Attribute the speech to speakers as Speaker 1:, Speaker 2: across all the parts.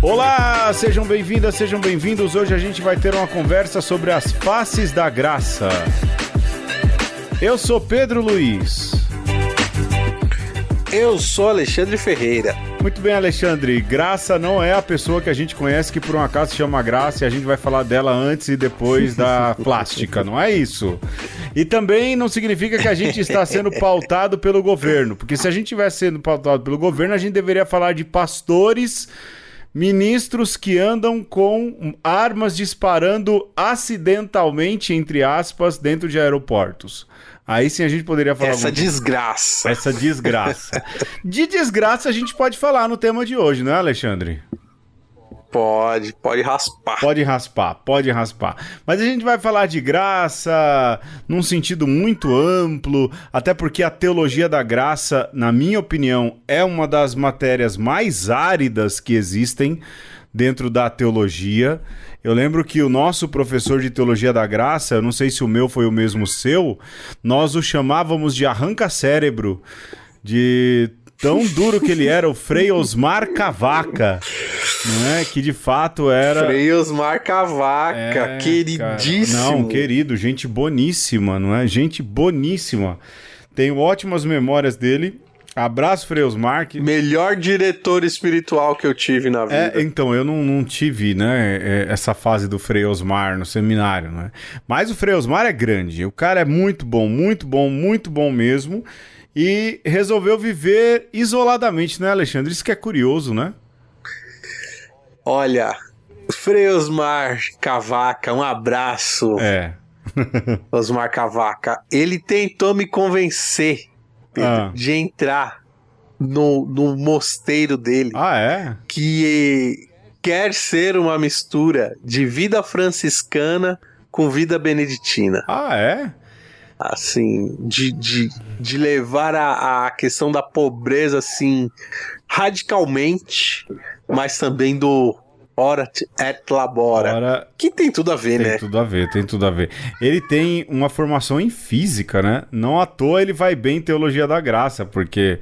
Speaker 1: Olá, sejam bem-vindas, sejam bem-vindos. Hoje a gente vai ter uma conversa sobre as faces da graça. Eu sou Pedro Luiz.
Speaker 2: Eu sou Alexandre Ferreira.
Speaker 1: Muito bem, Alexandre. Graça não é a pessoa que a gente conhece que por um acaso se chama Graça e a gente vai falar dela antes e depois da plástica, não é isso? E também não significa que a gente está sendo pautado pelo governo, porque se a gente estivesse sendo pautado pelo governo, a gente deveria falar de pastores, ministros que andam com armas disparando acidentalmente, entre aspas, dentro de aeroportos. Aí sim a gente poderia falar...
Speaker 2: Essa desgraça.
Speaker 1: Essa desgraça. De desgraça a gente pode falar no tema de hoje, não é, Alexandre?
Speaker 2: Pode raspar.
Speaker 1: Pode raspar. Mas a gente vai falar de graça num sentido muito amplo, até porque a teologia da graça, na minha opinião, é uma das matérias mais áridas que existem dentro da teologia. Eu lembro que o nosso professor de teologia da graça, eu não sei se o meu foi o mesmo seu, nós o chamávamos de arranca-cérebro, de tão duro que ele era, o Frei Osmar Cavaca, não é? Que de fato era...
Speaker 2: Frei Osmar Cavaca, queridíssimo.
Speaker 1: Cara, não, querido, gente boníssima, não é? Gente boníssima. Tenho ótimas memórias dele. Abraço, Frei Osmar.
Speaker 2: Melhor diretor espiritual que eu tive na vida.
Speaker 1: Então, eu não tive, né, essa fase do Frei Osmar no seminário, né? Mas o Frei Osmar é grande. O cara é muito bom mesmo. E resolveu viver isoladamente, né, Alexandre? Isso que é curioso, né?
Speaker 2: Olha, Frei Osmar Cavaca, um abraço. Osmar Cavaca. Ele tentou me convencer, Pedro, de entrar no mosteiro dele. Que quer ser uma mistura de vida franciscana com vida beneditina. Assim, de levar a questão da pobreza, assim, radicalmente, mas também do orat et labora, que tem tudo a ver, né?
Speaker 1: Tem tudo a ver. Ele tem uma formação em física, né? Não à toa ele vai bem em teologia da graça, porque...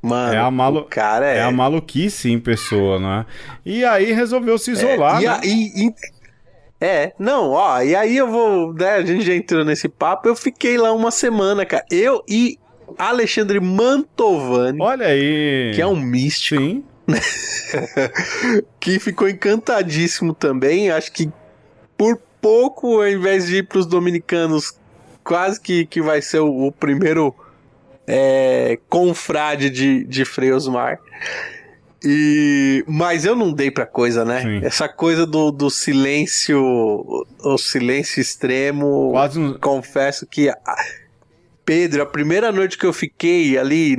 Speaker 2: Mano,
Speaker 1: o cara é a maluquice em pessoa, né? E aí resolveu se isolar, né?
Speaker 2: E aí eu vou, né, a gente já entrou nesse papo, eu fiquei lá uma semana, cara, eu e Alexandre Mantovani,
Speaker 1: olha aí,
Speaker 2: que é um místico,
Speaker 1: sim,
Speaker 2: que ficou encantadíssimo também, acho que por pouco, ao invés de ir pros dominicanos, quase que vai ser o primeiro confrade de Frei Osmar. Mas eu não dei pra coisa, né?
Speaker 1: Sim.
Speaker 2: Essa coisa do silêncio, o silêncio extremo, confesso que, Pedro, a primeira noite que eu fiquei ali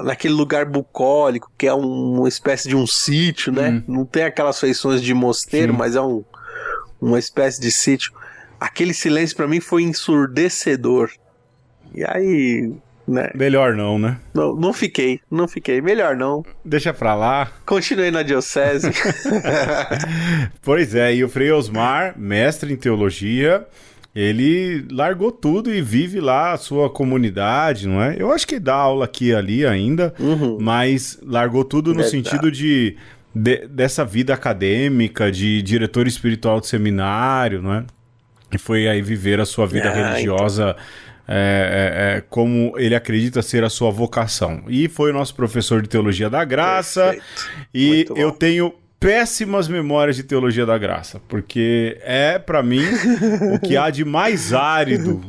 Speaker 2: naquele lugar bucólico, que é uma espécie de um sítio, né? Não tem aquelas feições de mosteiro, mas é uma espécie de sítio. Aquele silêncio pra mim foi ensurdecedor. E aí... né?
Speaker 1: Melhor não, né?
Speaker 2: Não fiquei, melhor não.
Speaker 1: Deixa pra lá.
Speaker 2: Continuei na diocese.
Speaker 1: Pois é, e o Frei Osmar, mestre em teologia, ele largou tudo e vive lá a sua comunidade, não é? Eu acho que dá aula aqui e ali ainda, mas largou tudo no sentido dessa vida acadêmica, de diretor espiritual de seminário, não é? E foi aí viver a sua vida religiosa... como ele acredita ser a sua vocação. E foi o nosso professor de teologia da graça. Perfeito. E eu tenho péssimas memórias de teologia da graça, porque pra mim o que há de mais árido,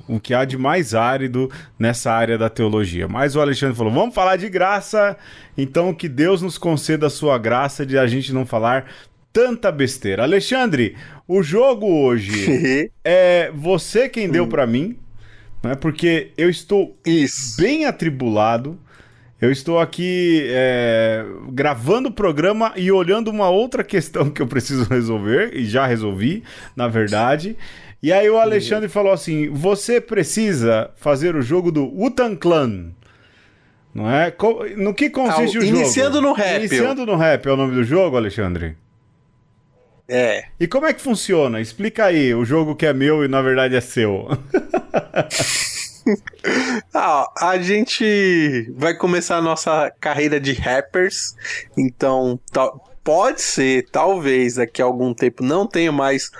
Speaker 1: nessa área da teologia. Mas o Alexandre falou, vamos falar de graça, então que Deus nos conceda a sua graça de a gente não falar tanta besteira. Alexandre, o jogo hoje é você quem deu pra mim, né? Porque eu estou bem atribulado. Eu estou aqui gravando o programa e olhando uma outra questão que eu preciso resolver, e já resolvi, na verdade. E aí o Alexandre falou assim, você precisa fazer o jogo do Wu-Tang Clan. Não é? No que consiste o jogo?
Speaker 2: Iniciando no rap.
Speaker 1: Iniciando no rap é o nome do jogo, Alexandre? E como é que funciona? Explica aí, o jogo que é meu e na verdade é seu.
Speaker 2: A gente vai começar a nossa carreira de rappers, então pode ser, talvez daqui a algum tempo não tenha mais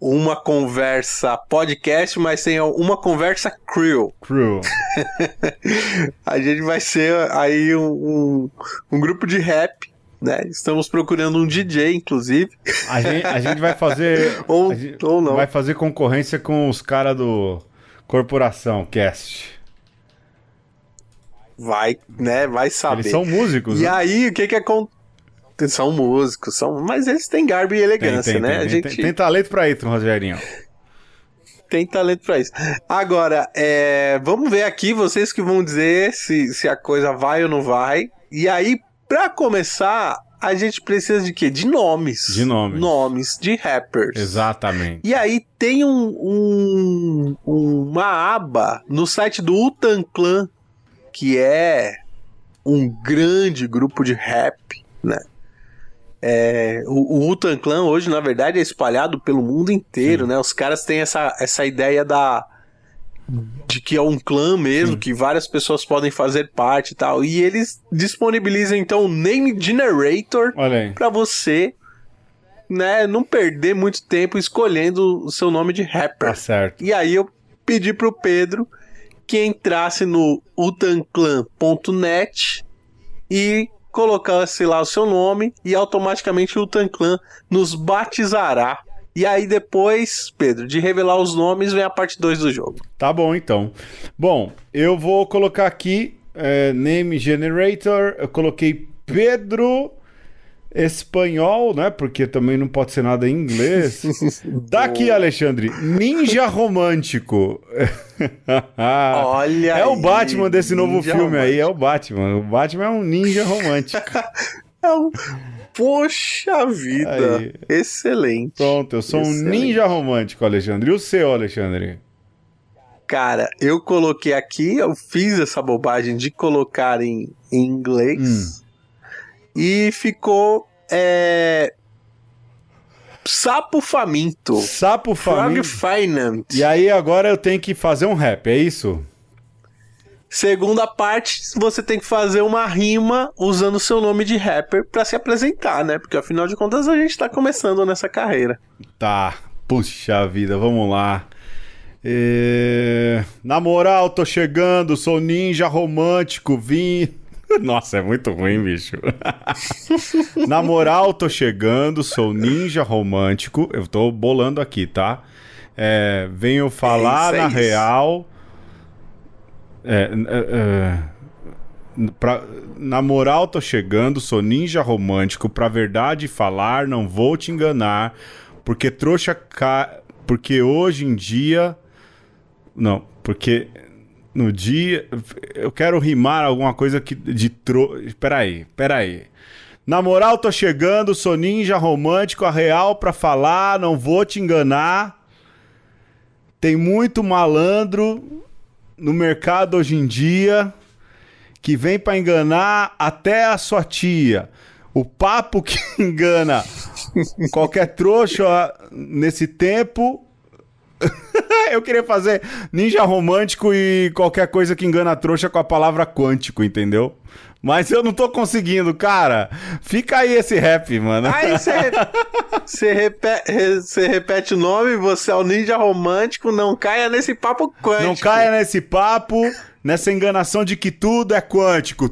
Speaker 2: uma conversa podcast, mas tenha uma conversa crew. A gente vai ser aí um grupo de rap, né? Estamos procurando um DJ, inclusive.
Speaker 1: A gente vai fazer...
Speaker 2: ou não.
Speaker 1: Vai fazer concorrência com os caras do Corporação Cast.
Speaker 2: Vai, né? Vai saber.
Speaker 1: Eles são músicos,
Speaker 2: E aí, o que acontece? São músicos, mas eles têm garbo e elegância, né?
Speaker 1: Tem talento pra isso, Rogerinho.
Speaker 2: Tem talento pra isso. Agora, vamos ver aqui, vocês que vão dizer se a coisa vai ou não vai. E aí, pra começar, a gente precisa de quê? De nomes.
Speaker 1: De nomes.
Speaker 2: Nomes de rappers.
Speaker 1: Exatamente.
Speaker 2: E aí tem uma aba no site do Wu-Tang Clan, que é um grande grupo de rap, né? O Wu-Tang Clan hoje, na verdade, é espalhado pelo mundo inteiro, né? Os caras têm essa ideia de que é um clã mesmo, que várias pessoas podem fazer parte e tal. E eles disponibilizam, então, o Name Generator pra você, né, não perder muito tempo escolhendo o seu nome de rapper.
Speaker 1: Tá certo.
Speaker 2: E aí eu pedi pro Pedro que entrasse no wutangclan.net e colocasse lá o seu nome e automaticamente o Wu-Tang Clan nos batizará. E aí depois, Pedro, de revelar os nomes, vem a parte 2 do jogo.
Speaker 1: Tá bom, então. Bom, eu vou colocar aqui Name Generator, eu coloquei Pedro Espanhol, né? Porque também não pode ser nada em inglês. Daqui, Alexandre, Ninja Romântico.
Speaker 2: Olha
Speaker 1: é o Batman
Speaker 2: aí,
Speaker 1: desse novo filme
Speaker 2: romântico.
Speaker 1: aí, é o Batman. O Batman é um ninja romântico.
Speaker 2: Poxa vida,
Speaker 1: Aí.
Speaker 2: excelente.
Speaker 1: Pronto, eu sou um ninja romântico, Alexandre. E o seu, Alexandre?
Speaker 2: Cara, eu coloquei aqui, eu fiz essa bobagem de colocar em inglês e ficou Sapo Faminto.
Speaker 1: Sapo Faminto.
Speaker 2: Frog Finance.
Speaker 1: E aí agora eu tenho que fazer um rap, é isso?
Speaker 2: Segunda parte, você tem que fazer uma rima usando o seu nome de rapper pra se apresentar, né? Porque afinal de contas a gente tá começando nessa carreira.
Speaker 1: Tá, puxa vida, vamos lá. Na moral, tô chegando, sou ninja romântico, vim... Nossa, é muito ruim, bicho. Na moral, tô chegando, sou ninja romântico. Eu tô bolando aqui, tá? Venho falar na real. Na moral, tô chegando, sou ninja romântico. Pra verdade falar, não vou te enganar. Porque trouxa... Porque hoje em dia... Não, porque... No dia... Eu quero rimar alguma coisa que de Peraí. Na moral, tô chegando, sou ninja romântico, a real pra falar, não vou te enganar. Tem muito malandro no mercado hoje em dia que vem pra enganar até a sua tia. O papo que engana qualquer trouxa nesse tempo... Eu queria fazer ninja romântico e qualquer coisa que engana a trouxa com a palavra quântico, entendeu? Mas eu não tô conseguindo, cara. Fica aí esse rap, mano.
Speaker 2: Aí você repete o nome, você é o ninja romântico, não caia nesse papo quântico.
Speaker 1: Não caia nesse papo, nessa enganação de que tudo é quântico.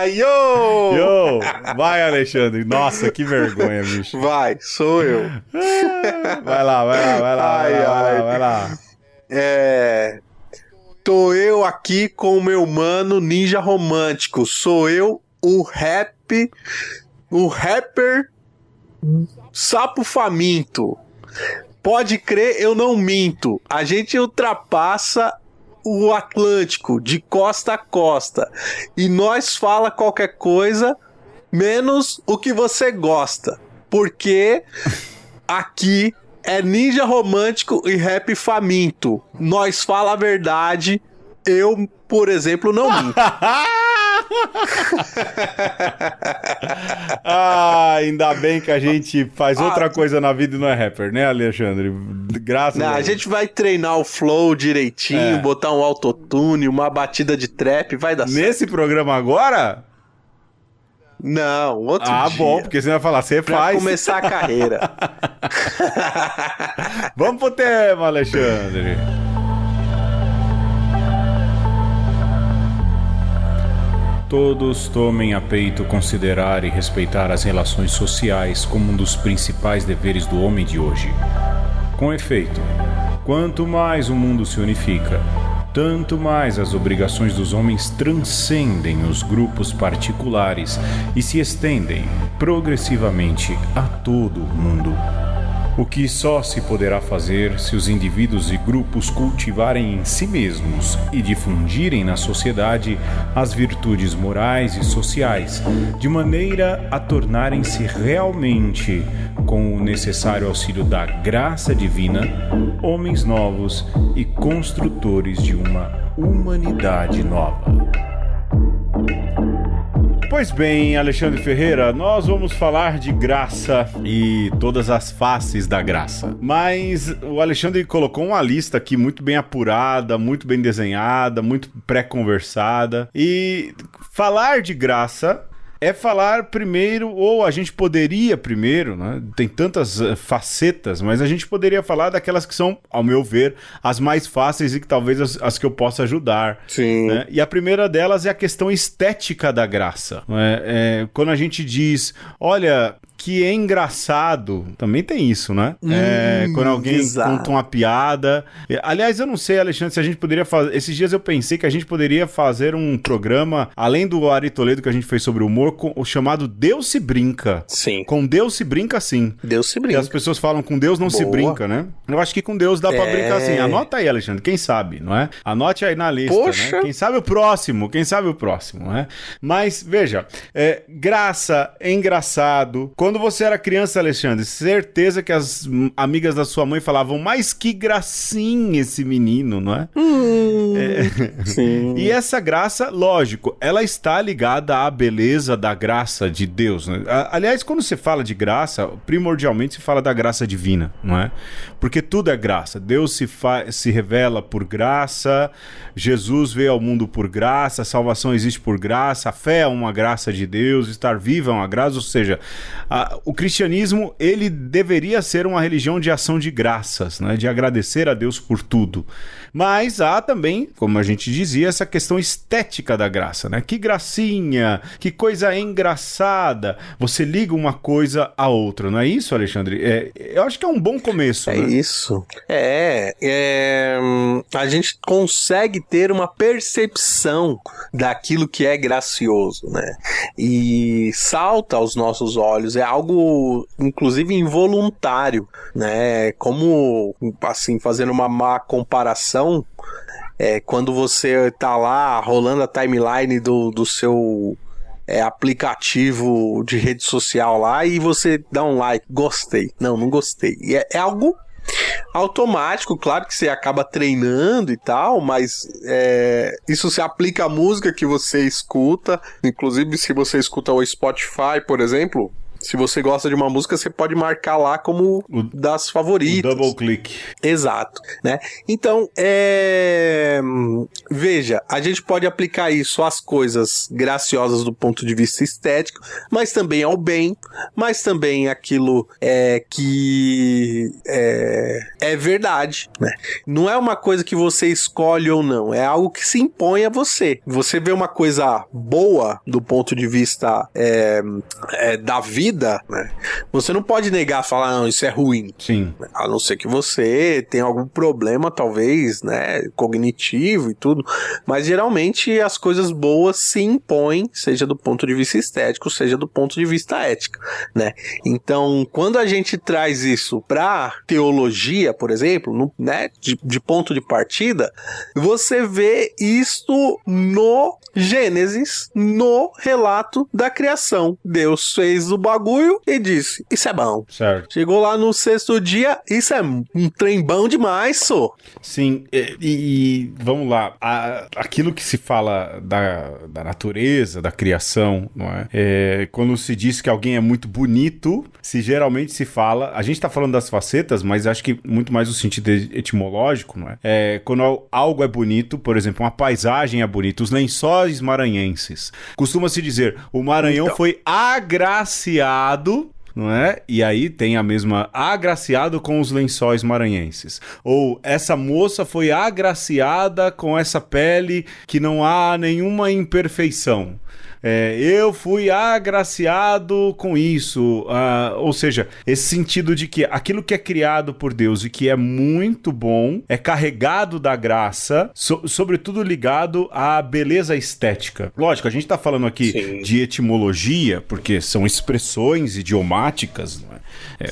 Speaker 1: Yo! Vai, Alexandre. Nossa, que vergonha, bicho.
Speaker 2: Vai, sou eu.
Speaker 1: Vai lá.
Speaker 2: Tô eu aqui com o meu mano ninja romântico. Sou eu, o rapper Sapo Faminto. Pode crer, eu não minto. A gente ultrapassa o Atlântico de costa a costa e nós fala qualquer coisa menos o que você gosta, porque aqui é ninja romântico e rap faminto. Nós fala a verdade, eu, por exemplo, não minto.
Speaker 1: Ainda bem que a gente faz outra coisa na vida e não é rapper, né, Alexandre? Graças a Deus.
Speaker 2: A gente vai treinar o flow direitinho, botar um autotune, uma batida de trap, vai dar certo.
Speaker 1: Nesse programa agora?
Speaker 2: Não, outro dia.
Speaker 1: Bom, porque você vai falar, você
Speaker 2: pra
Speaker 1: faz.
Speaker 2: Começar a carreira.
Speaker 1: Vamos pro tema, Alexandre. Todos tomem a peito considerar e respeitar as relações sociais como um dos principais deveres do homem de hoje. Com efeito, quanto mais o mundo se unifica, tanto mais as obrigações dos homens transcendem os grupos particulares e se estendem progressivamente a todo o mundo. O que só se poderá fazer se os indivíduos e grupos cultivarem em si mesmos e difundirem na sociedade as virtudes morais e sociais, de maneira a tornarem-se realmente, com o necessário auxílio da graça divina, homens novos e construtores de uma humanidade nova. Pois bem, Alexandre Ferreira, nós vamos falar de graça e todas as faces da graça. Mas o Alexandre colocou uma lista aqui muito bem apurada, muito bem desenhada, muito pré-conversada. E falar de graça é falar primeiro, ou a gente poderia primeiro, né? Tem tantas facetas, mas a gente poderia falar daquelas que são, ao meu ver, as mais fáceis e que talvez as que eu possa ajudar.
Speaker 2: Sim.
Speaker 1: Né? E a primeira delas é a questão estética da graça. Né? Quando a gente diz, olha, que é engraçado, também tem isso, né? Quando alguém conta uma piada. Aliás, eu não sei, Alexandre, se a gente poderia fazer... Esses dias eu pensei que a gente poderia fazer um programa, além do Ari Toledo que a gente fez sobre humor, o chamado Deus se brinca.
Speaker 2: Sim.
Speaker 1: Com Deus se brinca, sim.
Speaker 2: Deus se brinca.
Speaker 1: Porque as pessoas falam com Deus não se brinca, né? Eu acho que com Deus dá pra brincar sim. Anota aí, Alexandre, quem sabe, não é? Anote aí na lista,
Speaker 2: Poxa.
Speaker 1: Né? Quem sabe o próximo, né? Mas, veja, graça, é engraçado. Quando você era criança, Alexandre, certeza que as amigas da sua mãe falavam, mas que gracinha esse menino, não é?
Speaker 2: Sim.
Speaker 1: E essa graça, lógico, ela está ligada à beleza da graça de Deus, né? Aliás, quando você fala de graça, primordialmente se fala da graça divina, não é? Porque tudo é graça. Deus se revela por graça, Jesus veio ao mundo por graça, a salvação existe por graça, a fé é uma graça de Deus, estar vivo é uma graça, ou seja, o cristianismo, ele deveria ser uma religião de ação de graças, né? De agradecer a Deus por tudo. Mas há também, como a gente dizia, essa questão estética da graça, né? Que gracinha, que coisa engraçada. Você liga uma coisa à outra, não é isso, Alexandre? Eu acho que é um bom começo, né?
Speaker 2: É isso. A gente consegue ter uma percepção daquilo que é gracioso, né? E salta aos nossos olhos. É algo, inclusive, involuntário, né? Como, assim, fazendo uma má comparação, quando você tá lá rolando a timeline do seu aplicativo de rede social lá e você dá um like, gostei, não gostei. E é algo automático, claro que você acaba treinando e tal, mas isso se aplica à música que você escuta, inclusive se você escuta o Spotify, por exemplo. Se você gosta de uma música, você pode marcar lá como das favoritas.
Speaker 1: O double click.
Speaker 2: Exato, né? Então, veja, a gente pode aplicar isso às coisas graciosas do ponto de vista estético, mas também ao bem, mas também aquilo que é verdade, né? Não é uma coisa que você escolhe ou não, é algo que se impõe a você. Você vê uma coisa boa do ponto de vista da vida, né? Você não pode negar, falar, não, isso é ruim.
Speaker 1: Sim.
Speaker 2: A não ser que você tenha algum problema, talvez, né, cognitivo e tudo, mas geralmente as coisas boas se impõem, seja do ponto de vista estético, seja do ponto de vista ético, né? Então, quando a gente traz isso pra teologia, por exemplo, né, de ponto de partida, você vê isto no Gênesis, no relato da criação. Deus fez o bagulho e disse, isso é bom.
Speaker 1: Certo.
Speaker 2: Chegou lá no sexto dia, isso é um trem bom demais, só.
Speaker 1: Sim, e vamos lá, aquilo que se fala da natureza, da criação, não é? Quando se diz que alguém é muito bonito, geralmente se fala, a gente tá falando das facetas, mas acho que muito mais no sentido etimológico, não é? Quando algo é bonito, por exemplo, uma paisagem é bonita, os lençóis maranhenses, costuma-se dizer, o Maranhão foi agraciado, não é? E aí tem a mesma agraciado com os lençóis maranhenses. Ou essa moça foi agraciada com essa pele que não há nenhuma imperfeição. Eu fui agraciado com isso, ou seja, esse sentido de que aquilo que é criado por Deus e que é muito bom, é carregado da graça, sobretudo ligado à beleza estética. Lógico, a gente está falando aqui Sim. de etimologia, porque são expressões idiomáticas, não é?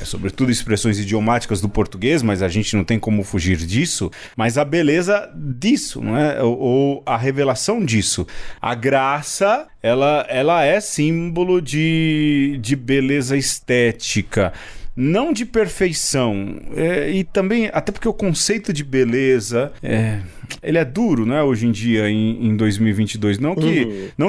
Speaker 1: Sobretudo expressões idiomáticas do português, mas a gente não tem como fugir disso, mas a beleza disso, não é? Ou a revelação disso. A graça, ela é símbolo de beleza estética, não de perfeição, e também, até porque o conceito de beleza, ele é duro, né, hoje em dia, em 2022, não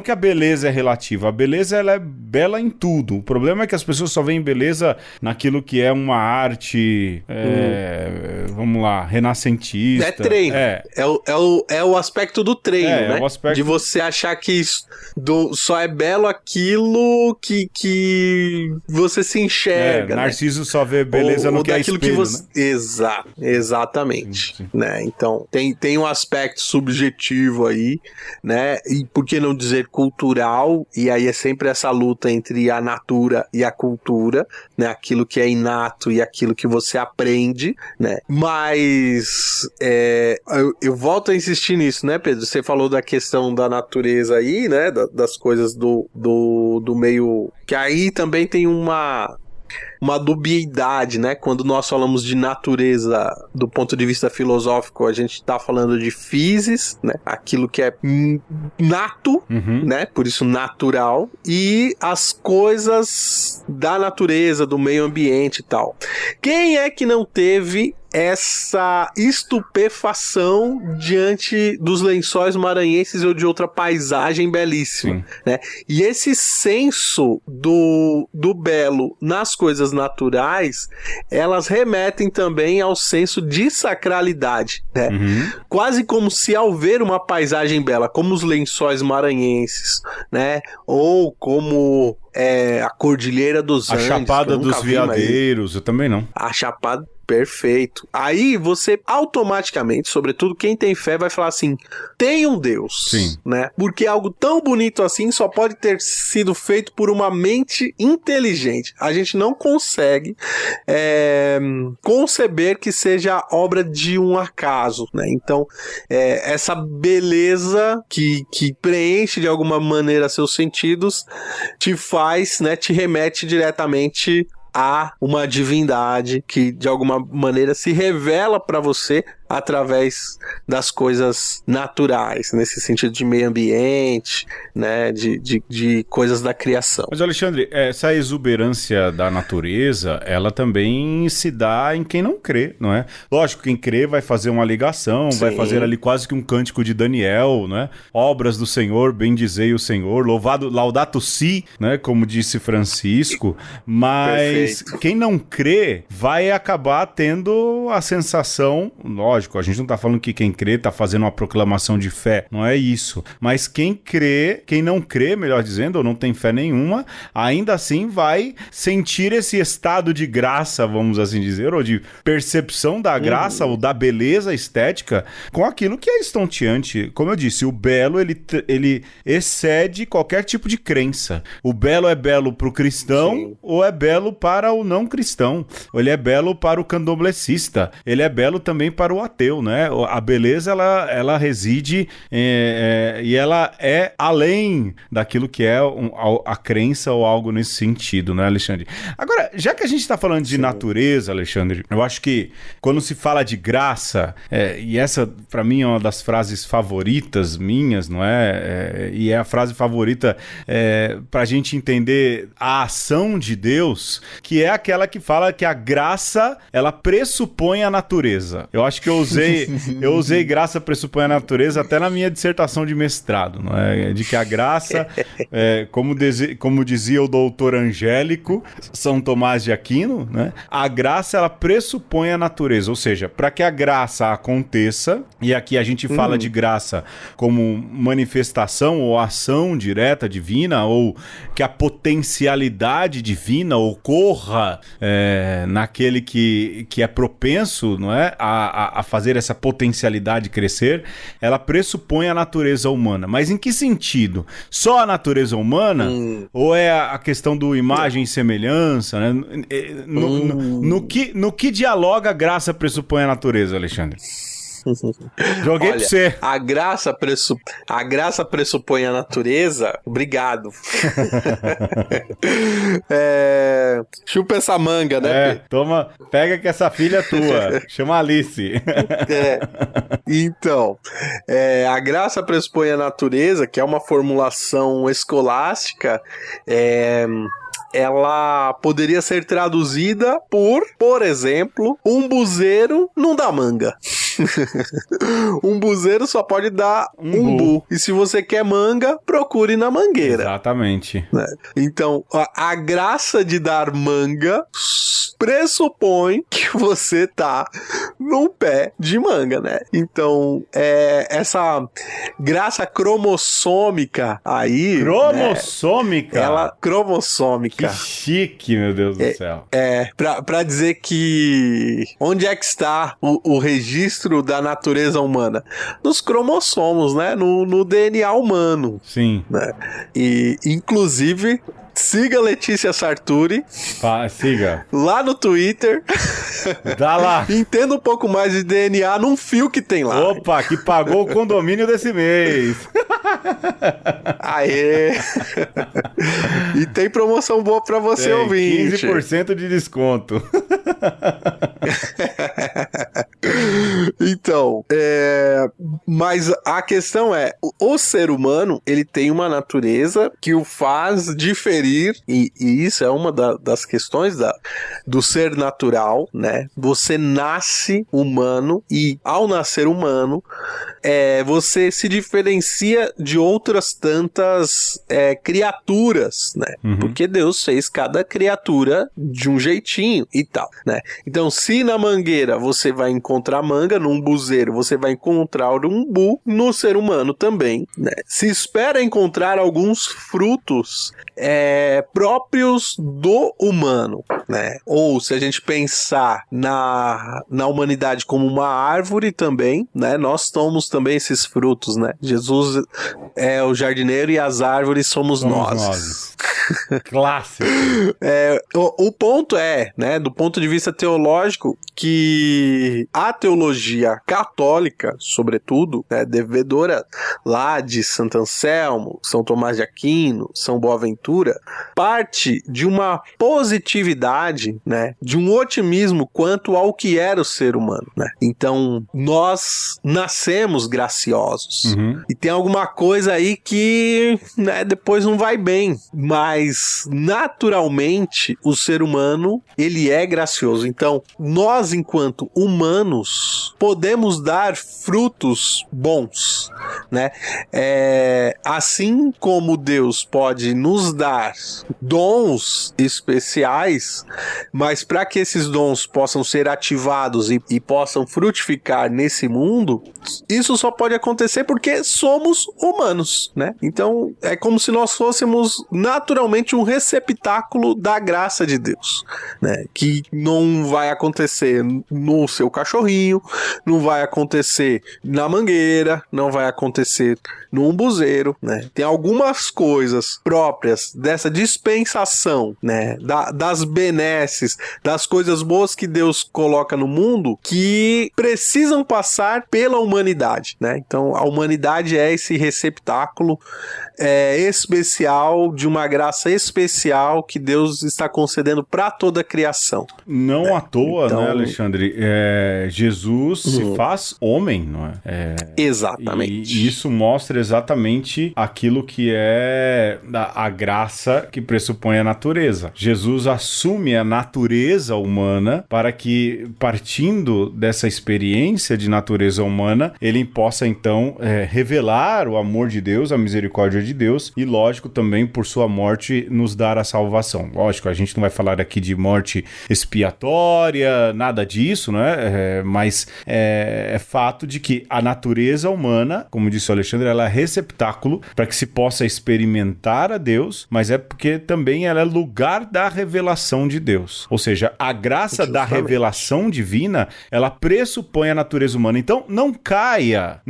Speaker 1: que a beleza é relativa, a beleza ela é bela em tudo, o problema é que as pessoas só veem beleza naquilo que é uma arte, vamos lá, renascentista.
Speaker 2: É treino, é o aspecto do treino, né,
Speaker 1: o aspecto...
Speaker 2: de você achar que só é belo aquilo que você se enxerga,
Speaker 1: Narciso só vê beleza no que é espelho,
Speaker 2: que você...
Speaker 1: né?
Speaker 2: Exatamente. Né? Então, tem um aspecto subjetivo aí, né? E por que não dizer cultural? E aí é sempre essa luta entre a natura e a cultura, né? Aquilo que é inato e aquilo que você aprende, né? Mas eu volto a insistir nisso, né, Pedro? Você falou da questão da natureza aí, né? Das coisas do meio... Que aí também tem uma dubiedade, né? Quando nós falamos de natureza do ponto de vista filosófico, a gente está falando de physis, né? Aquilo que é nato, né? Por isso natural, e as coisas da natureza, do meio ambiente e tal. Quem é que não teve essa estupefação diante dos lençóis maranhenses ou de outra paisagem belíssima, né? E esse senso do belo nas coisas naturais, elas remetem também ao senso de sacralidade, né? Quase como se ao ver uma paisagem bela, como os lençóis maranhenses, né? Ou como a Cordilheira dos Andes,
Speaker 1: a Chapada dos Veadeiros, eu também não.
Speaker 2: A Chapada, perfeito. Aí você automaticamente, sobretudo quem tem fé, vai falar assim, tem um Deus,
Speaker 1: Sim.
Speaker 2: né? Porque algo tão bonito assim só pode ter sido feito por uma mente inteligente. A gente não consegue conceber que seja obra de um acaso, né? Então, essa beleza que preenche de alguma maneira seus sentidos te faz, né? Te remete diretamente a uma divindade que de alguma maneira se revela para você através das coisas naturais, nesse sentido de meio ambiente, né, de coisas da criação.
Speaker 1: Mas, Alexandre, essa exuberância da natureza, ela também se dá em quem não crê, não é? Lógico, quem crê vai fazer uma ligação, Sim. vai fazer ali quase que um cântico de Daniel, né? Obras do Senhor, bendizei o Senhor, laudato si, né, como disse Francisco, mas Perfeito. Quem não crê vai acabar tendo a sensação, lógico, a gente não tá falando que quem crê tá fazendo uma proclamação de fé, não é isso. Mas quem não crê, melhor dizendo, ou não tem fé nenhuma, ainda assim vai sentir esse estado de graça, vamos assim dizer, ou de percepção da graça ou da beleza estética com aquilo que é estonteante. Como eu disse, o belo, ele excede qualquer tipo de crença. O belo é belo pro cristão Sim. ou é belo para o não cristão. Ele é belo para o candomblessista. Ele é belo também para o ateu, né? A beleza, ela reside e ela é além daquilo que é a crença ou algo nesse sentido, né, Alexandre? Agora, já que a gente está falando de natureza, Alexandre, eu acho que quando se fala de graça, e essa para mim é uma das frases favoritas minhas, não é? E é a frase favorita para a gente entender a ação de Deus, que é aquela que fala que a graça, ela pressupõe a natureza. Eu acho que eu usei graça pressupõe a natureza até na minha dissertação de mestrado, não é? De que a graça, como dizia o doutor Angélico, São Tomás de Aquino, né? A graça, ela pressupõe a natureza, ou seja, para que a graça aconteça, e aqui a gente fala de graça como manifestação ou ação direta divina, ou que a potencialidade divina ocorra naquele que é propenso, não é, a fazer essa potencialidade crescer, ela pressupõe a natureza humana. Mas em que sentido? Só a natureza humana? Ou é a questão do imagem e semelhança? Né? No que dialoga a graça pressupõe a natureza, Alexandre? Joguei pra você.
Speaker 2: A graça pressupõe a natureza. Obrigado. Chupa essa manga, né?
Speaker 1: Toma, pega que essa filha é tua. Chama Alice.
Speaker 2: Então, a graça pressupõe a natureza, que é uma formulação escolástica, ela poderia ser traduzida por exemplo, um buzeiro não dá manga. Um buzeiro só pode dar um bu. E se você quer manga, procure na mangueira.
Speaker 1: Exatamente.
Speaker 2: Então, a graça de dar manga pressupõe que você tá num pé de manga, né? Então, essa graça cromossômica aí...
Speaker 1: Cromossômica?
Speaker 2: Né? Cromossômica.
Speaker 1: Que chique, meu Deus do céu.
Speaker 2: Pra dizer que... Onde é que está o registro da natureza humana? Nos cromossomos, né? No DNA humano.
Speaker 1: Sim.
Speaker 2: Né? E, inclusive... Siga Letícia Sarturi.
Speaker 1: Siga.
Speaker 2: Lá no Twitter.
Speaker 1: Dá lá.
Speaker 2: Entenda um pouco mais de DNA num fio que tem lá.
Speaker 1: Opa, que pagou o condomínio desse mês.
Speaker 2: Aê. E tem promoção boa pra você, ouvinte.
Speaker 1: 15% de desconto.
Speaker 2: Então, mas a questão é, o ser humano, ele tem uma natureza que o faz diferir, e isso é uma das questões do ser natural, né? Você nasce humano e, ao nascer humano, você se diferencia de outras tantas criaturas, né? Porque Deus fez cada criatura de um jeitinho e tal, né? Então, se na mangueira você vai encontrar manga, num buzeiro você vai encontrar umbu, no ser humano também, né? Se espera encontrar alguns frutos próprios do humano, né? Ou se a gente pensar na humanidade como uma árvore também, né? Nós somos também esses frutos, né? Jesus é o jardineiro e as árvores somos nós.
Speaker 1: Clássico.
Speaker 2: O ponto né, do ponto de vista teológico, que a teologia católica, sobretudo, né, devedora lá de Santo Anselmo, São Tomás de Aquino, São Boaventura, parte de uma positividade, né, de um otimismo quanto ao que era o ser humano, né? Então, nós nascemos graciosos. E tem alguma coisa aí que, né, depois não vai bem, mas naturalmente o ser humano, ele é gracioso. Então, nós, enquanto humanos, podemos dar frutos bons, né? Assim como Deus pode nos dar dons especiais, mas para que esses dons possam ser ativados e possam frutificar nesse mundo, isso só pode acontecer porque somos humanos, né? Então, é como se nós fôssemos naturalmente literalmente um receptáculo da graça de Deus, né? Que não vai acontecer no seu cachorrinho, não vai acontecer na mangueira, não vai acontecer no umbuzeiro, né? Tem algumas coisas próprias dessa dispensação, né? Das benesses, das coisas boas que Deus coloca no mundo, que precisam passar pela humanidade, né? Então a humanidade é esse receptáculo especial, de uma graça especial que Deus está concedendo para toda a criação.
Speaker 1: Não à toa, então, né, Alexandre? Jesus se faz homem, não é?
Speaker 2: Exatamente.
Speaker 1: E isso mostra exatamente aquilo que é a graça que pressupõe a natureza. Jesus assume a natureza humana para que, partindo dessa experiência de natureza humana, ele possa então revelar o amor de Deus, a misericórdia de Deus e, lógico, também por sua morte nos dar a salvação. Lógico, a gente não vai falar aqui de morte expiatória, nada disso, né? Mas é fato de que a natureza humana, como disse o Alexandre, ela é receptáculo para que se possa experimentar a Deus, mas é porque também ela é lugar da revelação de Deus. Ou seja, a graça da revelação divina, ela pressupõe a natureza humana. Então, não caia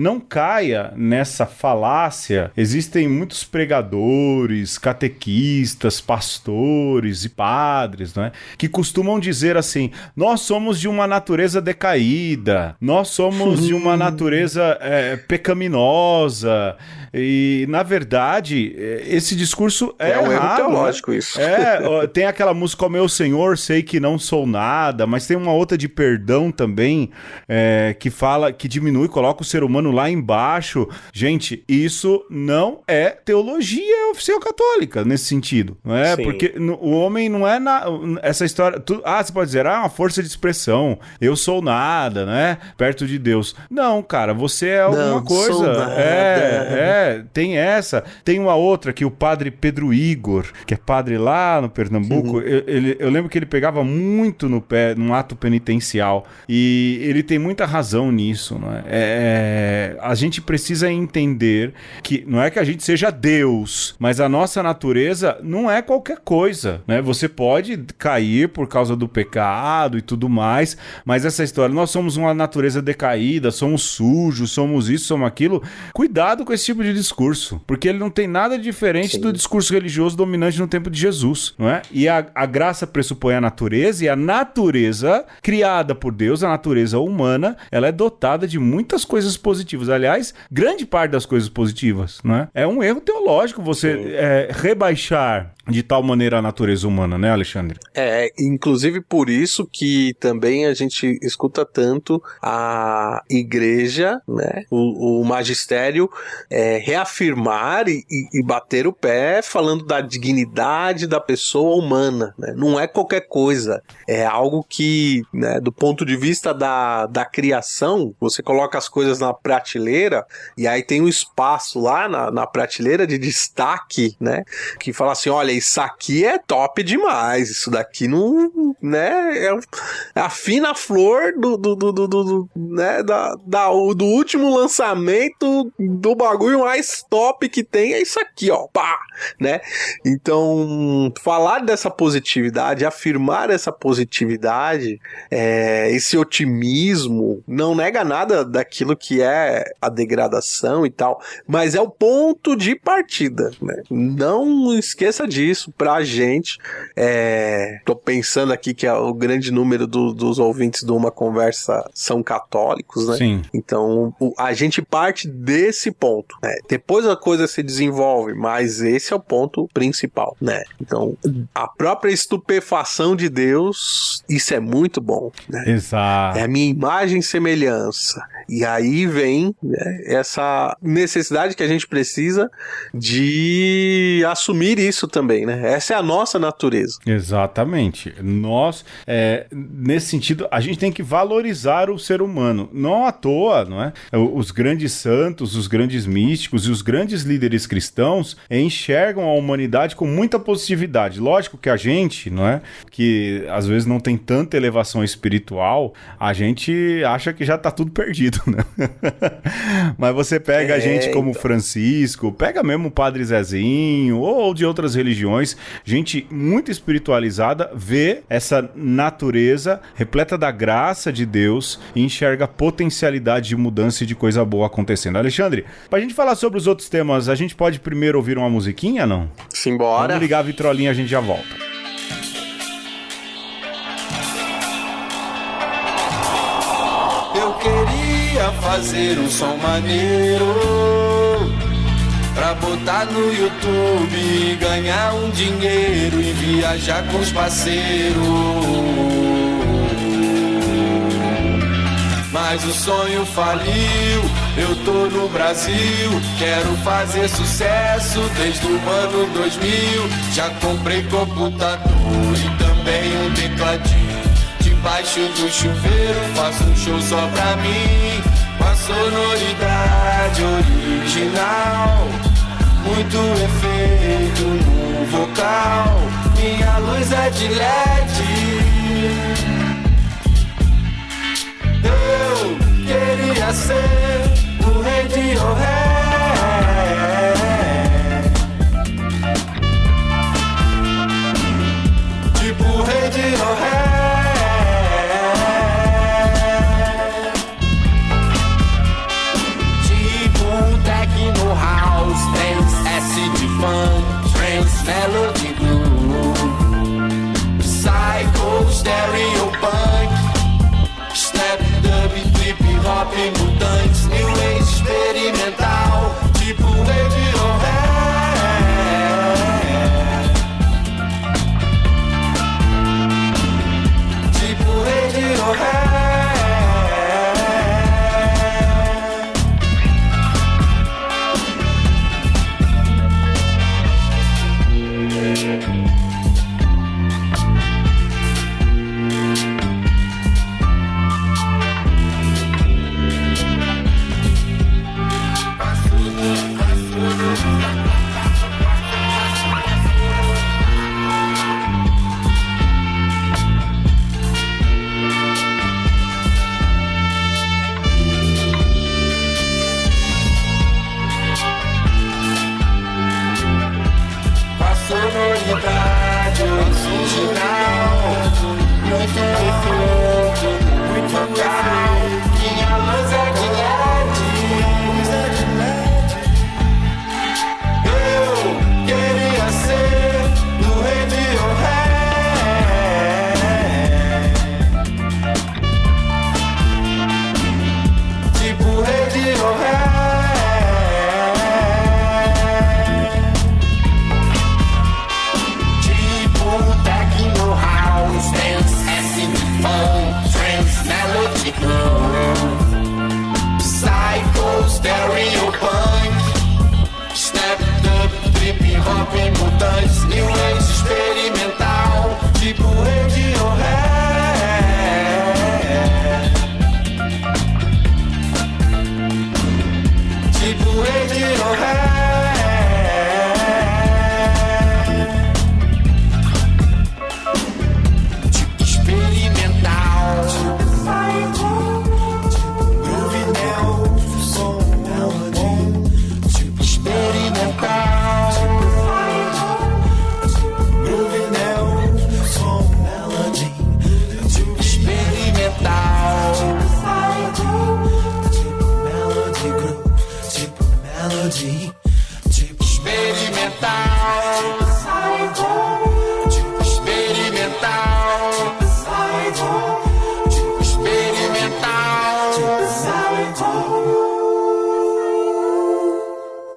Speaker 1: nessa falácia. Existem muitos pregadores, catequistas, pastores e padres, não é? Que costumam dizer assim: nós somos de uma natureza decaída, nós somos de uma natureza pecaminosa. E, na verdade, esse discurso é
Speaker 2: um
Speaker 1: errado,
Speaker 2: erro teológico, né? Isso.
Speaker 1: Tem aquela música, ó meu Senhor, sei que não sou nada, mas tem uma outra de perdão também, que fala, que diminui, coloca o ser humano lá embaixo. Gente, isso não é teologia oficial católica, nesse sentido, não é? Sim. Porque o homem não é essa história... você pode dizer, uma força de expressão, eu sou nada, né? Perto de Deus. Não, cara, você é alguma coisa.
Speaker 2: Sou nada.
Speaker 1: Tem essa. Tem uma outra que o padre Pedro Igor, que é padre lá no Pernambuco, eu lembro que ele pegava muito no pé num ato penitencial, e ele tem muita razão nisso, não é? A gente precisa entender que não é que a gente seja Deus, mas a nossa natureza não é qualquer coisa, né? Você pode cair por causa do pecado e tudo mais, mas essa história, nós somos uma natureza decaída, somos sujos, somos isso, somos aquilo. Cuidado com esse tipo de discurso, porque ele não tem nada diferente do discurso religioso dominante no tempo de Jesus, não é? E a graça pressupõe a natureza, e a natureza criada por Deus, a natureza humana, ela é dotada de muitas coisas positivas. Aliás, grande parte das coisas positivas, não é? É um erro teológico você rebaixar de tal maneira a natureza humana, né, Alexandre?
Speaker 2: Inclusive por isso que também a gente escuta tanto a igreja, né, o magistério reafirmar e bater o pé falando da dignidade da pessoa humana, né? Não é qualquer coisa, é algo que, né, do ponto de vista da criação, você coloca as coisas na prateleira e aí tem um espaço lá na prateleira de destaque, né, que fala assim, olha, isso aqui é top demais, isso daqui não, né, é a fina flor né, do último lançamento do bagulho mais top que tem é isso aqui, ó, pá, né? Então, falar dessa positividade, afirmar essa positividade, esse otimismo, não nega nada daquilo que é a degradação e tal, mas é o ponto de partida, né? Não esqueça disso pra gente. Tô pensando aqui que o grande número dos ouvintes de Uma Conversa são católicos, né?
Speaker 1: Sim.
Speaker 2: Então, a gente parte desse ponto, né? Depois a coisa se desenvolve, mas esse é o ponto principal, né? Então, a própria estupefação de Deus, isso é muito bom, né?
Speaker 1: Exato.
Speaker 2: É a minha imagem e semelhança. E aí vem, né, essa necessidade que a gente precisa de assumir isso também, né? Essa é a nossa natureza.
Speaker 1: Exatamente. Nós, nesse sentido, a gente tem que valorizar o ser humano. Não à toa, não é? Os grandes santos, os grandes místicos e os grandes líderes cristãos enxergam a humanidade com muita positividade. Lógico que a gente, não é? Que às vezes não tem tanta elevação espiritual, a gente acha que já está tudo perdido. tudo, né? Mas você pega gente como Francisco, pega mesmo o Padre Zezinho, ou de outras religiões, gente muito espiritualizada, vê essa natureza repleta da graça de Deus e enxerga potencialidade de mudança e de coisa boa acontecendo. Alexandre, pra gente falar sobre os outros temas, a gente pode primeiro ouvir uma musiquinha, não?
Speaker 2: Simbora.
Speaker 1: Vamos ligar a vitrolinha, a gente já volta.
Speaker 3: Eu queria fazer um som maneiro pra botar no YouTube, ganhar um dinheiro e viajar com os parceiros. Mas o sonho faliu, eu tô no Brasil, quero fazer sucesso desde o ano 2000. Já comprei computador e também um tecladinho. Debaixo do chuveiro faço um show só pra mim, com a sonoridade original, muito efeito no vocal, minha luz é de LED. Eu queria ser o Radiohead, tipo Radiohead. Trance, melody groove, psycho, stereo punk, step, dub, trip hop, mutantes, new age experimental, tipo Radiohead, tipo Radiohead. Sonoridade original, muito efeito, muito vocal, minha luz é de LED. Eu queria ser do Radiohead, tipo Radiohead. Psycho, stereo punk, step, dub, trip hop, mutantes, new age experimental, tipo Radiohead, tipo Radiohead.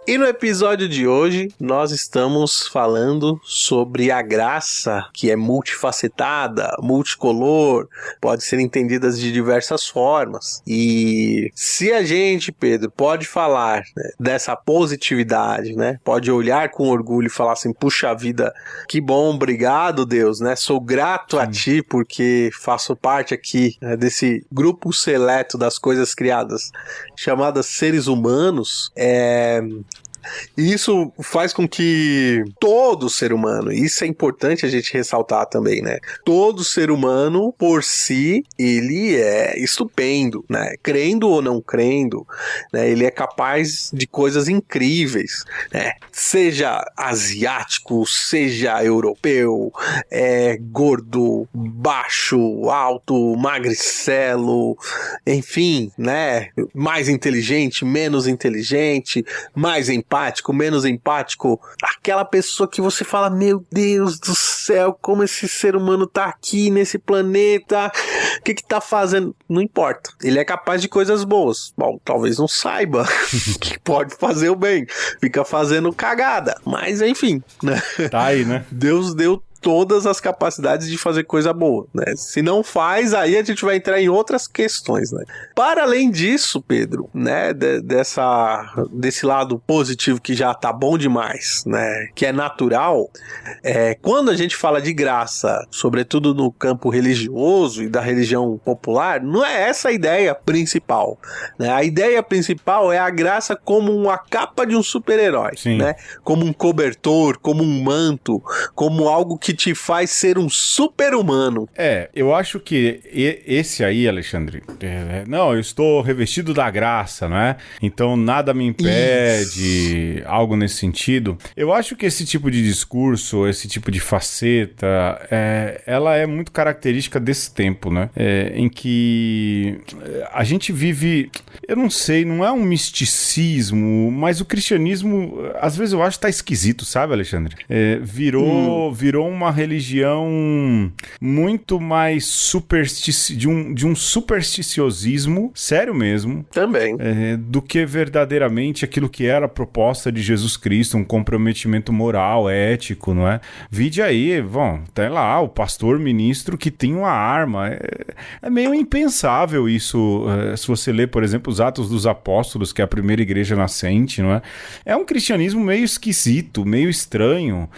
Speaker 2: E no episódio de hoje, nós estamos falando sobre a graça, que é multifacetada, multicolor, pode ser entendida de diversas formas. E se a gente, Pedro, pode falar, né, dessa positividade, né, pode olhar com orgulho e falar assim, puxa vida, que bom, obrigado Deus, né, sou grato a ti porque faço parte aqui, né, desse grupo seleto das coisas criadas, chamadas seres humanos, E isso faz com que todo ser humano, isso é importante a gente ressaltar também, né? Todo ser humano, por si, ele é estupendo, né? Crendo ou não crendo, né? Ele é capaz de coisas incríveis, né? Seja asiático, seja europeu, gordo, baixo, alto, magricelo, enfim, né? Mais inteligente, menos inteligente, mais empático, menos empático, aquela pessoa que você fala, meu Deus do céu, como esse ser humano tá aqui nesse planeta, o que tá fazendo? Não importa, ele é capaz de coisas boas. Bom, talvez não saiba que pode fazer o bem, fica fazendo cagada, mas enfim, né?
Speaker 1: Tá aí, né?
Speaker 2: Deus deu todas as capacidades de fazer coisa boa, né? Se não faz, aí a gente vai entrar em outras questões, né? Para além disso, Pedro, né, desse lado positivo que já tá bom demais, né, que é natural, quando a gente fala de graça, sobretudo no campo religioso e da religião popular, não é essa a ideia principal, né? A ideia principal é a graça como uma capa de um super-herói, né? Como um cobertor, como um manto, como algo que te faz ser um super-humano.
Speaker 1: Eu acho que esse aí, Alexandre, não, eu estou revestido da graça, né? Então nada me impede, algo nesse sentido. Eu acho que esse tipo de discurso, esse tipo de faceta, ela é muito característica desse tempo, né? Em que a gente vive, eu não sei, não é um misticismo, mas o cristianismo, às vezes eu acho que tá esquisito, sabe, Alexandre? Virou uma religião muito mais de um supersticiosismo, sério mesmo,
Speaker 2: também,
Speaker 1: do que verdadeiramente aquilo que era a proposta de Jesus Cristo, um comprometimento moral, ético, não é? Vide aí, tem lá o pastor ministro que tem uma arma, é meio impensável isso, se você ler, por exemplo, os Atos dos Apóstolos, que é a primeira igreja nascente, não é? É um cristianismo meio esquisito, meio estranho,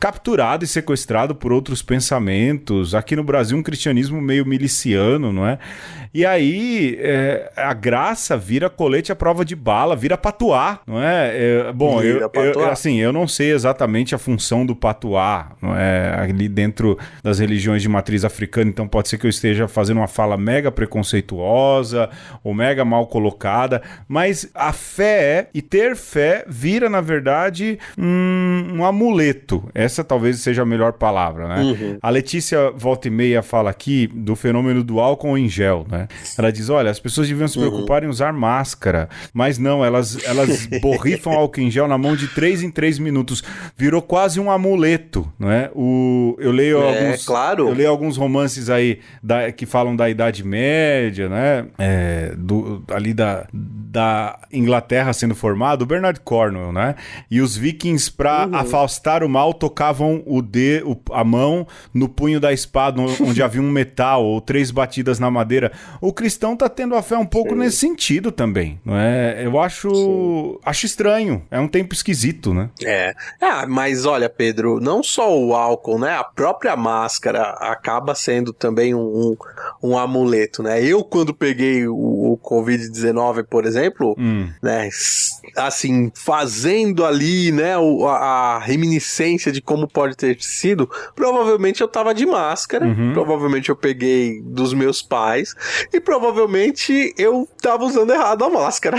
Speaker 1: capturado e sequestrado por outros pensamentos. Aqui no Brasil, um cristianismo meio miliciano, não é? E aí, a graça vira colete à prova de bala, vira patuá, não é? Eu não sei exatamente a função do patuá, não é? Ali dentro das religiões de matriz africana, então pode ser que eu esteja fazendo uma fala mega preconceituosa ou mega mal colocada, mas a fé e ter fé vira, na verdade, um amuleto. Essa talvez seja a melhor palavra, né? Uhum. A Letícia volta e meia fala aqui do fenômeno do álcool em gel, né? Ela diz, olha, as pessoas deviam se preocupar em usar máscara, mas não, elas borrifam álcool em gel na mão de 3 em 3 minutos. Virou quase um amuleto, não é? Eu leio alguns romances aí que falam da Idade Média, né? Ali da Inglaterra sendo formado, o Bernard Cornwell, né? E os vikings, para afastar o mal, tocavam a mão no punho da espada, onde havia um metal, ou 3 batidas na madeira. O cristão tá tendo a fé um pouco nesse sentido também, não é? Eu acho estranho, é um tempo esquisito, né?
Speaker 2: Mas olha, Pedro, não só o álcool, né? A própria máscara acaba sendo também um amuleto, né? Eu, quando peguei o Covid-19, por exemplo, né? Assim, fazendo ali, né? A reminiscência de como pode ter sido, provavelmente eu tava de máscara, provavelmente eu peguei dos meus pais e provavelmente eu tava usando errado a máscara.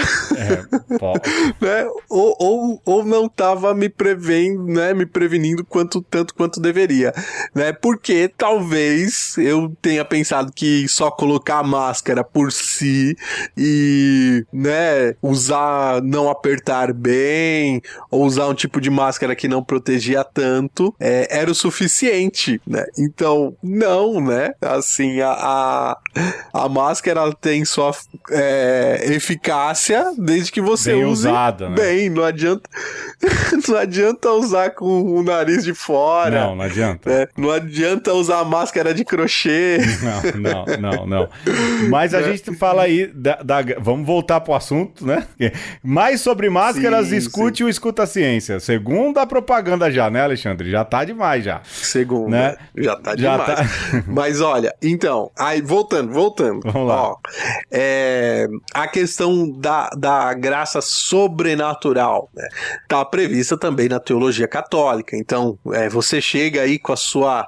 Speaker 2: Né? Ou não tava me prevenindo tanto quanto deveria, né? Porque talvez eu tenha pensado que só colocar a máscara por si e, né, não apertar bem, ou usar um tipo de máscara que não protegia tanto, era o suficiente, né? Então, não, né? Assim, a máscara tem sua eficácia desde que você
Speaker 1: bem
Speaker 2: use
Speaker 1: usada, né?
Speaker 2: Bem, não adianta usar com o nariz de fora.
Speaker 1: Não adianta.
Speaker 2: Né? Não adianta usar a máscara de crochê.
Speaker 1: Não. Mas a gente fala aí, vamos voltar pro assunto, né? Mais sobre máscaras,
Speaker 2: Sim,
Speaker 1: escute o Escuta a Ciência. Segunda propaganda já, né, Alexandre? Já tá demais já.
Speaker 2: Segunda,
Speaker 1: né?
Speaker 2: Já tá
Speaker 1: Já
Speaker 2: demais.
Speaker 1: tá.
Speaker 2: Mas olha, então, aí voltando.
Speaker 1: Vamos lá.
Speaker 2: Ó, a questão da graça sobrenatural, né, tá prevista também na teologia católica. Então, você chega aí com a sua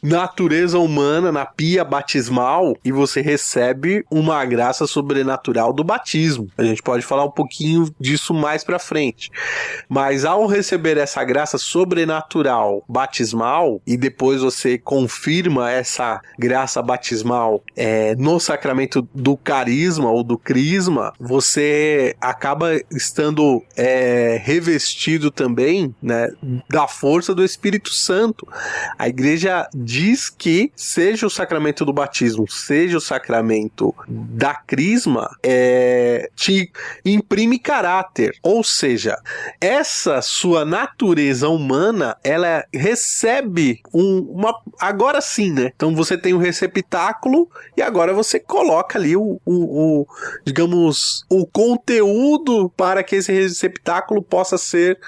Speaker 2: natureza humana na pia batismal e você recebe uma graça sobrenatural do batismo. A gente pode falar um pouquinho disso mais pra frente. Mas ao receber essa graça sobrenatural batismal e depois você confirma essa graça batismal no sacramento do carisma ou do crisma, você acaba estando revestido também, né, da força do Espírito Santo. A igreja diz que seja o sacramento do batismo, seja o sacramento da crisma, te imprime caráter, ou seja, essa sua natureza humana, ela recebe agora sim, né? Então você tem um receptáculo e agora você coloca ali digamos, o conteúdo para que esse receptáculo possa ser,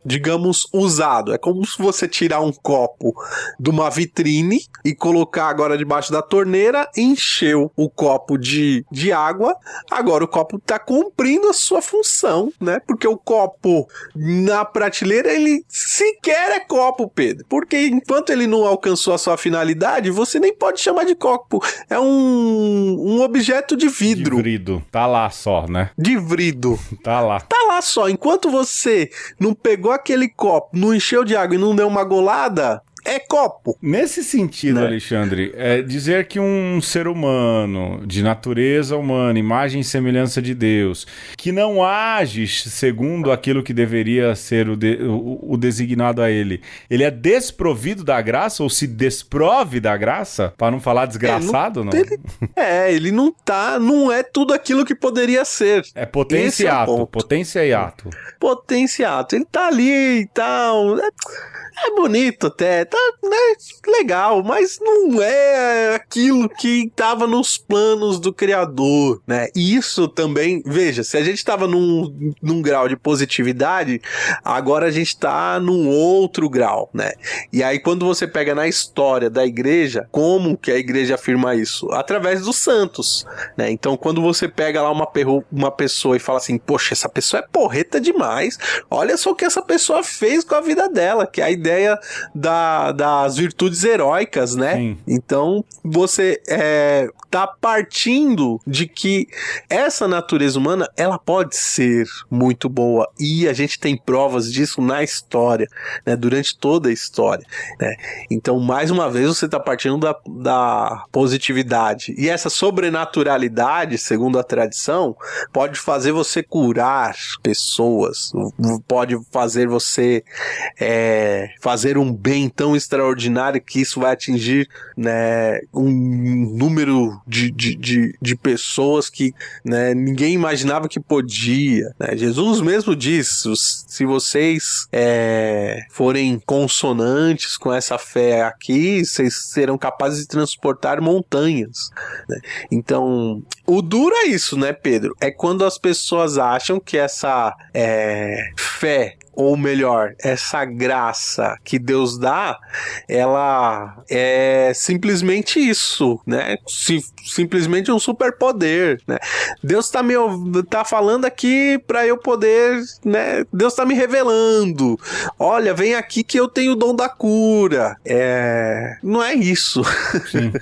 Speaker 2: digamos, usado. É como se você tirar um copo de uma vitrine e colocar agora debaixo da torneira, encheu o copo de água, agora o copo está cumprindo a sua função, né? Porque o copo na prateleira, ele sequer é copo, Pedro. Porque enquanto ele não alcançou a sua finalidade, você nem pode chamar de copo. É um objeto de vidro.
Speaker 1: De vidro. Tá lá só, né?
Speaker 2: De vidro.
Speaker 1: Tá lá.
Speaker 2: Tá lá só. Enquanto você não pegou aquele copo, não encheu de água e não deu uma golada, é copo.
Speaker 1: Nesse sentido,
Speaker 2: né?
Speaker 1: Alexandre, dizer que um ser humano, de natureza humana, imagem e semelhança de Deus, que não age segundo aquilo que deveria ser o designado a ele é desprovido da graça ou se desprove da graça? Para não falar desgraçado, não?
Speaker 2: Ele não é tudo aquilo que poderia ser.
Speaker 1: É potência e ato. Potência e ato.
Speaker 2: Potência e ato. Ele tá ali e tal. É bonito até, tá, né, legal, mas não é aquilo que estava nos planos do Criador, né? E isso também, veja, se a gente estava num grau de positividade, agora a gente está num outro grau, né? E aí quando você pega na história da igreja, como que a igreja afirma isso? Através dos santos, né? Então quando você pega lá uma pessoa e fala assim, poxa, essa pessoa é porreta demais, olha só o que essa pessoa fez com a vida dela, que é a ideia das virtudes heróicas, né?
Speaker 1: Sim.
Speaker 2: Então, você tá partindo de que essa natureza humana, ela pode ser muito boa, e a gente tem provas disso na história, né? Durante toda a história, né? Então, mais uma vez, você tá partindo da positividade, e essa sobrenaturalidade, segundo a tradição, pode fazer você curar pessoas, pode fazer você fazer um bem tão extraordinário que isso vai atingir, né, um número de pessoas que, né, ninguém imaginava que podia, né? Jesus mesmo diz, se vocês forem consonantes com essa fé aqui, vocês serão capazes de transportar montanhas, né? Então, o duro é isso, né, Pedro? É quando as pessoas acham que essa fé, ou melhor, essa graça que Deus dá, ela é simplesmente isso, né? Simplesmente um superpoder, né? Deus tá falando aqui para eu poder, né? Deus tá me revelando. Olha, vem aqui que eu tenho o dom da cura. Não é isso.
Speaker 1: Sim.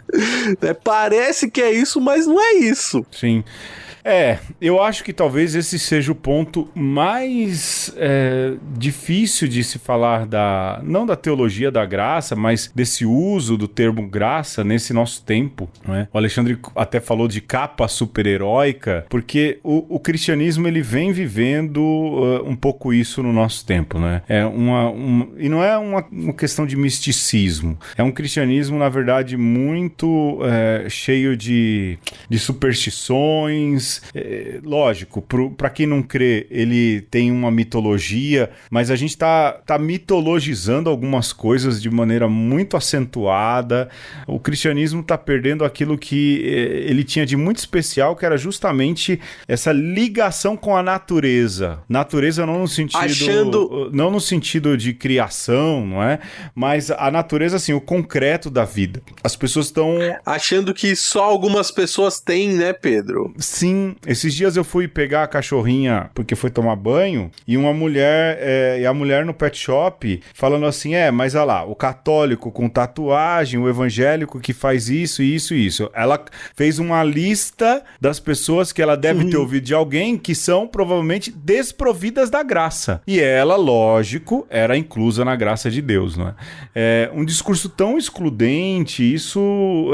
Speaker 2: Parece que é isso, mas não é isso.
Speaker 1: Sim. Eu acho que talvez esse seja o ponto mais difícil de se falar não da teologia da graça, mas desse uso do termo graça nesse nosso tempo, não é? O Alexandre até falou de capa super-heróica, porque o cristianismo, ele vem vivendo um pouco isso no nosso tempo, né? E não é uma questão de misticismo, é um cristianismo, na verdade, muito cheio de de superstições. Lógico, para quem não crê, ele tem uma mitologia, mas a gente tá mitologizando algumas coisas de maneira muito acentuada. O cristianismo tá perdendo aquilo que ele tinha de muito especial, que era justamente essa ligação com a natureza. Natureza não no sentido... Não no sentido de criação, não é? Mas a natureza, assim, o concreto da vida. As pessoas estão...
Speaker 2: Achando que só algumas pessoas têm, né, Pedro?
Speaker 1: Sim. Esses dias eu fui pegar a cachorrinha porque foi tomar banho e uma mulher, e a mulher no pet shop falando assim, mas olha lá, o católico com tatuagem, o evangélico que faz isso, isso e isso. Ela fez uma lista das pessoas que ela deve ter ouvido de alguém que são provavelmente desprovidas da graça. E ela, lógico, era inclusa na graça de Deus, não é? Um discurso tão excludente, isso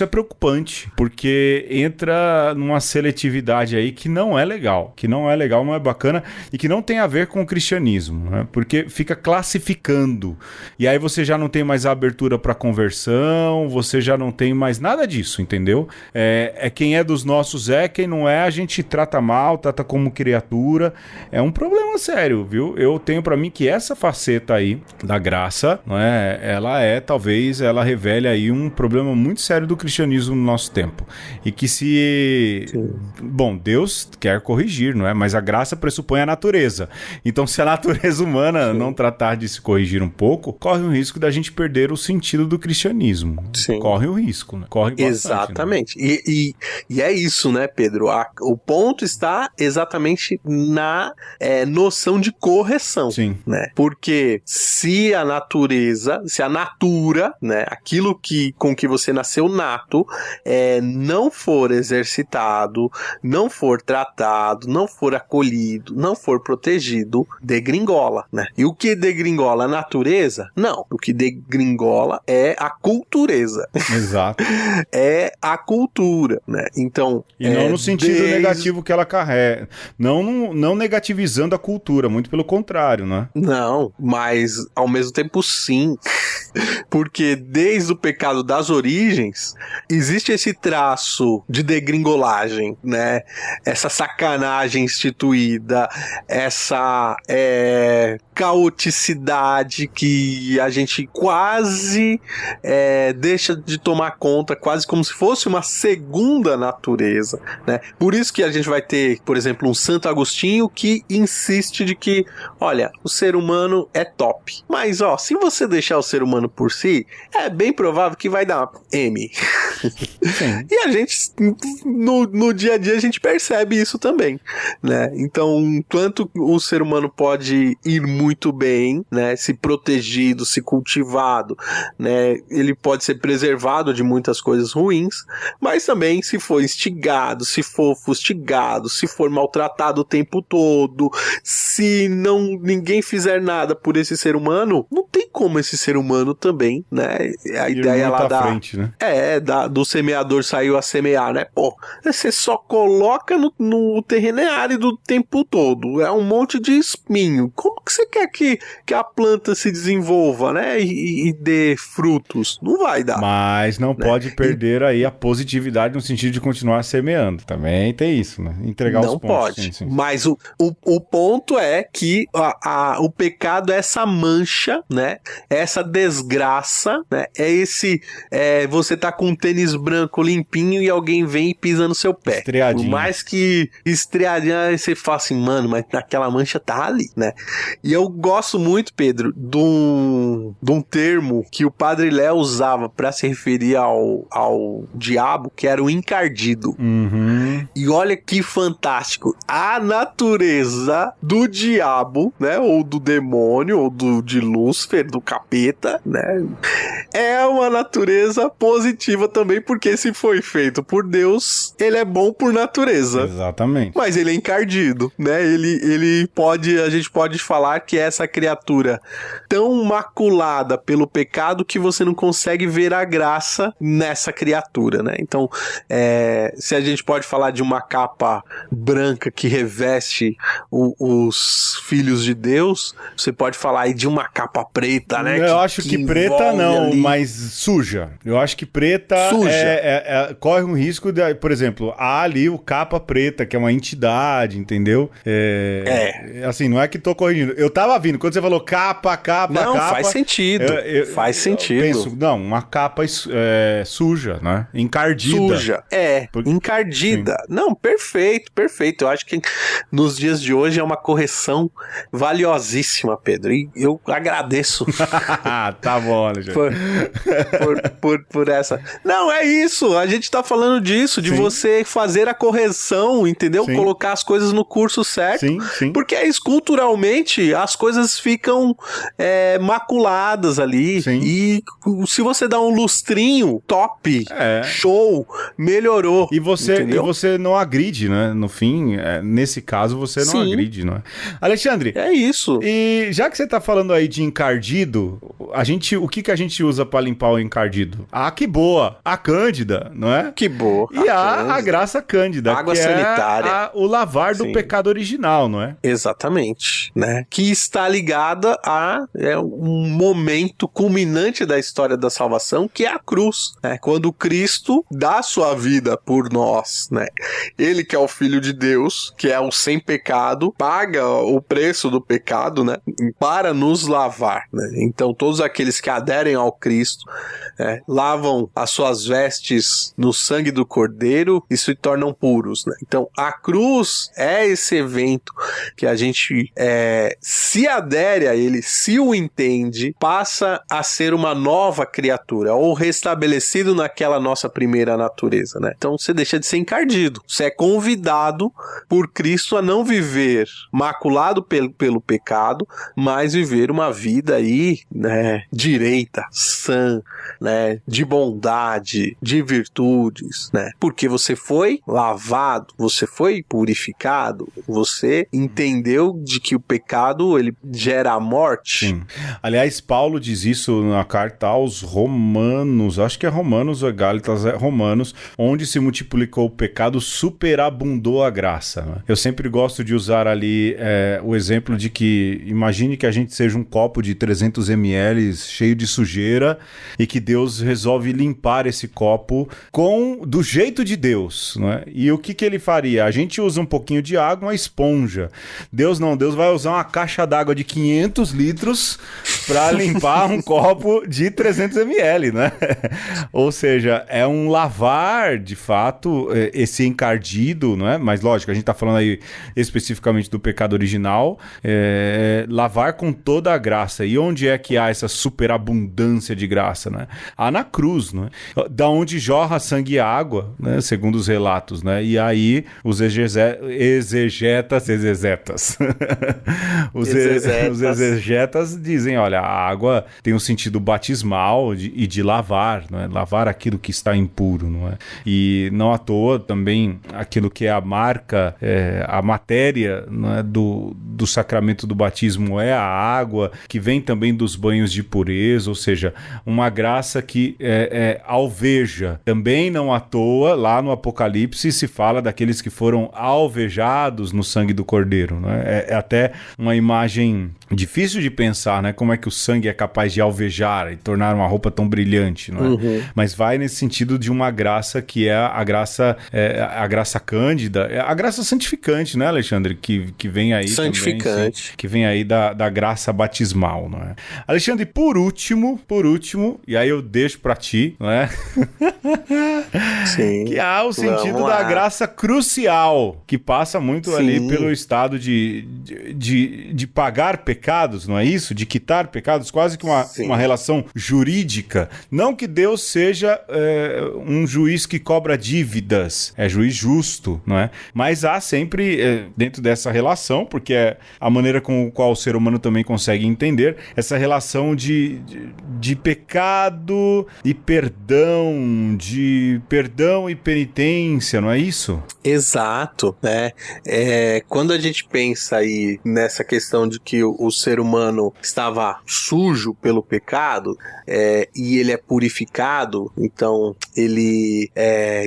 Speaker 1: é preocupante, porque entra numa seletividade aí que não é legal, não é bacana e que não tem a ver com o cristianismo, né? Porque fica classificando. E aí você já não tem mais a abertura para conversão, você já não tem mais nada disso, entendeu? Quem é dos nossos quem não é, a gente trata mal, trata como criatura. É um problema sério, viu? Eu tenho para mim que essa faceta aí da graça, não é? Talvez ela revele aí um problema muito sério do cristianismo no nosso tempo. E que Bom, Deus quer corrigir, não é? Mas a graça pressupõe a natureza. Então, se a natureza humana não tratar de se corrigir um pouco, corre o risco da gente perder o sentido do cristianismo.
Speaker 2: Sim.
Speaker 1: Corre o risco, né? Corre bastante.
Speaker 2: Exatamente. Né? E é isso, né, Pedro? O ponto está exatamente na noção de correção.
Speaker 1: Sim.
Speaker 2: Né? Porque se a natureza, se a natura, né, aquilo com que você nasceu nato, não for exercitado, não for tratado, não for acolhido, não for protegido, degringola, né? E o que degringola a natureza? Não. O que degringola é a cultureza.
Speaker 1: Exato.
Speaker 2: É a cultura, né? Então...
Speaker 1: E não no sentido negativo que ela carrega. Não negativizando a cultura, muito pelo contrário, né?
Speaker 2: Não, mas ao mesmo tempo sim. Porque desde o pecado das origens, existe esse traço de degringolagem, né? Essa sacanagem instituída, essa caoticidade que a gente quase deixa de tomar conta, quase como se fosse uma segunda natureza, né? Por isso que a gente vai ter, por exemplo, um Santo Agostinho que insiste de que, olha, o ser humano é top. Mas, se você deixar o ser humano por si, é bem provável que vai dar M. E a gente, no dia a dia, a gente percebe isso também, né? Então, enquanto o ser humano pode ir muito bem, né? Se protegido, se cultivado, né? Ele pode ser preservado de muitas coisas ruins, mas também se for instigado, se for fustigado, se for maltratado o tempo todo, se ninguém fizer nada por esse ser humano, não tem como esse ser humano também, né? A ideia lá
Speaker 1: frente, né?
Speaker 2: do semeador saiu a semear, né? Pô, você só coloca no terreno árido o tempo todo, é um monte de espinho. Como que você quer que a planta se desenvolva, né? E dê frutos? Não vai dar.
Speaker 1: Mas não pode perder aí a positividade no sentido de continuar semeando. Também tem isso, né? Entregar os pontos.
Speaker 2: Não pode. Sim. Mas o ponto é que o pecado é essa mancha, né? Essa desgraça, né? Você tá com um tênis branco limpinho e alguém vem e pisa no seu pé.
Speaker 1: Estreadinho.
Speaker 2: Por mais que estreadinho, você fala assim, mano, mas aquela mancha tá ali, né? E eu gosto muito, Pedro, de um termo que o Padre Léo usava para se referir ao diabo, que era o encardido.
Speaker 1: Uhum.
Speaker 2: E olha que fantástico. A natureza do diabo, né? Ou do demônio, ou de Lúcifer, do capeta, né? É uma natureza positiva também, porque se foi feito por Deus, ele é bom por natureza.
Speaker 1: Exatamente.
Speaker 2: Mas ele é encardido, né? A gente pode falar que é essa criatura tão maculada pelo pecado que você não consegue ver a graça nessa criatura, né? Então, se a gente pode falar de uma capa branca que reveste os filhos de Deus, você pode falar aí de uma capa preta, né?
Speaker 1: Eu acho que preta não,
Speaker 2: ali.
Speaker 1: mas suja. Eu acho que preta
Speaker 2: suja.
Speaker 1: corre corre um risco de, por exemplo, há ali o capa preta, que é uma entidade, entendeu? Assim, não é que tô corrigindo. Eu tava vindo, quando você falou capa.
Speaker 2: Não, faz sentido. Faz sentido.
Speaker 1: Eu penso, não, uma capa suja, né? Encardida.
Speaker 2: Suja, encardida. Sim. Não, perfeito. Eu acho que nos dias de hoje é uma correção valiosíssima, Pedro. E eu agradeço.
Speaker 1: Tá bom, Alexandre.
Speaker 2: Por essa. Não, é isso. A gente tá falando disso, de você fazer a correção, entendeu? Sim. Colocar as coisas no curso certo.
Speaker 1: Sim.
Speaker 2: Porque culturalmente as coisas ficam maculadas ali.
Speaker 1: Sim.
Speaker 2: E se você dá um lustrinho, top, show, melhorou.
Speaker 1: E você não agride, né? No fim, nesse caso, você não agride, não é? Alexandre.
Speaker 2: É isso.
Speaker 1: E já que você tá falando aí de encardido, o que a gente usa pra limpar o encardido? Que boa! A cândida, não é?
Speaker 2: Que boa.
Speaker 1: E a graça cândida.
Speaker 2: Água sanitária.
Speaker 1: O lavar do pecado original, não é?
Speaker 2: Exatamente, né? Que está ligada a um momento culminante da história da salvação, que é a cruz, né? Quando Cristo dá sua vida por nós, né? Ele que é o Filho de Deus, que é o sem pecado, paga o preço do pecado, né? Para nos lavar, né? Então todos aqueles que aderem ao Cristo lavam as suas vestes no sangue do Cordeiro e se tornam puros, né? Então a cruz é esse evento que a gente se adere a ele, se o entende, passa a ser uma nova criatura, ou restabelecido naquela nossa primeira natureza, né? Então você deixa de ser encardido, você é convidado por Cristo a não viver maculado pelo pecado, mas viver uma vida aí, né, direita, sã, né, de bondade, de virtudes, né? Porque você foi lavado, você foi purificado, você entendeu de que o pecado, ele gera a morte.
Speaker 1: Sim. Aliás, Paulo diz isso na carta aos Romanos, acho que é Romanos ou Gálatas, Romanos, onde se multiplicou o pecado, superabundou a graça. Né? Eu sempre gosto de usar ali o exemplo de que, imagine que a gente seja um copo de 300 ml cheio de sujeira e que Deus resolve limpar esse copo do jeito de Deus. Né? E o que ele faria? A gente usa um pouquinho de água, uma esponja. Deus vai usar uma caixa d'água de 500 litros para limpar um copo de 300 ml, né? Ou seja, é um lavar, de fato, esse encardido, não é? Mas lógico, a gente está falando aí especificamente do pecado original, lavar com toda a graça. E onde é que há essa superabundância de graça, né? Há na cruz, né? Da onde jorra sangue e água, né? Segundo os relatos, né? E aí os exegetas os exegetas dizem, olha, a água tem um sentido batismal e de lavar, não é? Lavar aquilo que está impuro, não é? E não à toa também aquilo que é a marca, a matéria, não é? do sacramento do batismo é a água, que vem também dos banhos de pureza, ou seja, uma graça que alveja. Também não à toa, lá no Apocalipse se fala daqueles que foram alvejados no sangue do Cordeiro, não é? É até uma imagem difícil de pensar, né? Como é que o sangue é capaz de alvejar e tornar uma roupa tão brilhante, não é? Uhum. Mas vai nesse sentido de uma graça que é a graça cândida, a graça santificante, né, Alexandre? Que vem aí
Speaker 2: santificante.
Speaker 1: Também, que vem aí da graça batismal, não é? Alexandre, por último, e aí eu deixo pra ti, não é?
Speaker 2: Sim.
Speaker 1: Que há o sentido da graça crucial, que passa muito ali pelo estado de pagar pecados, não é isso? De quitar pecados, quase que uma relação jurídica. Não que Deus seja um juiz que cobra dívidas, é juiz justo, não é? Mas há sempre, dentro dessa relação, porque é a maneira com a qual o ser humano também consegue entender, essa relação de pecado e perdão, de perdão e penitência, não é isso?
Speaker 2: Exato, né? Quando a gente pensa aí nessa questão de que o ser humano estava sujo pelo pecado e ele é purificado, então ele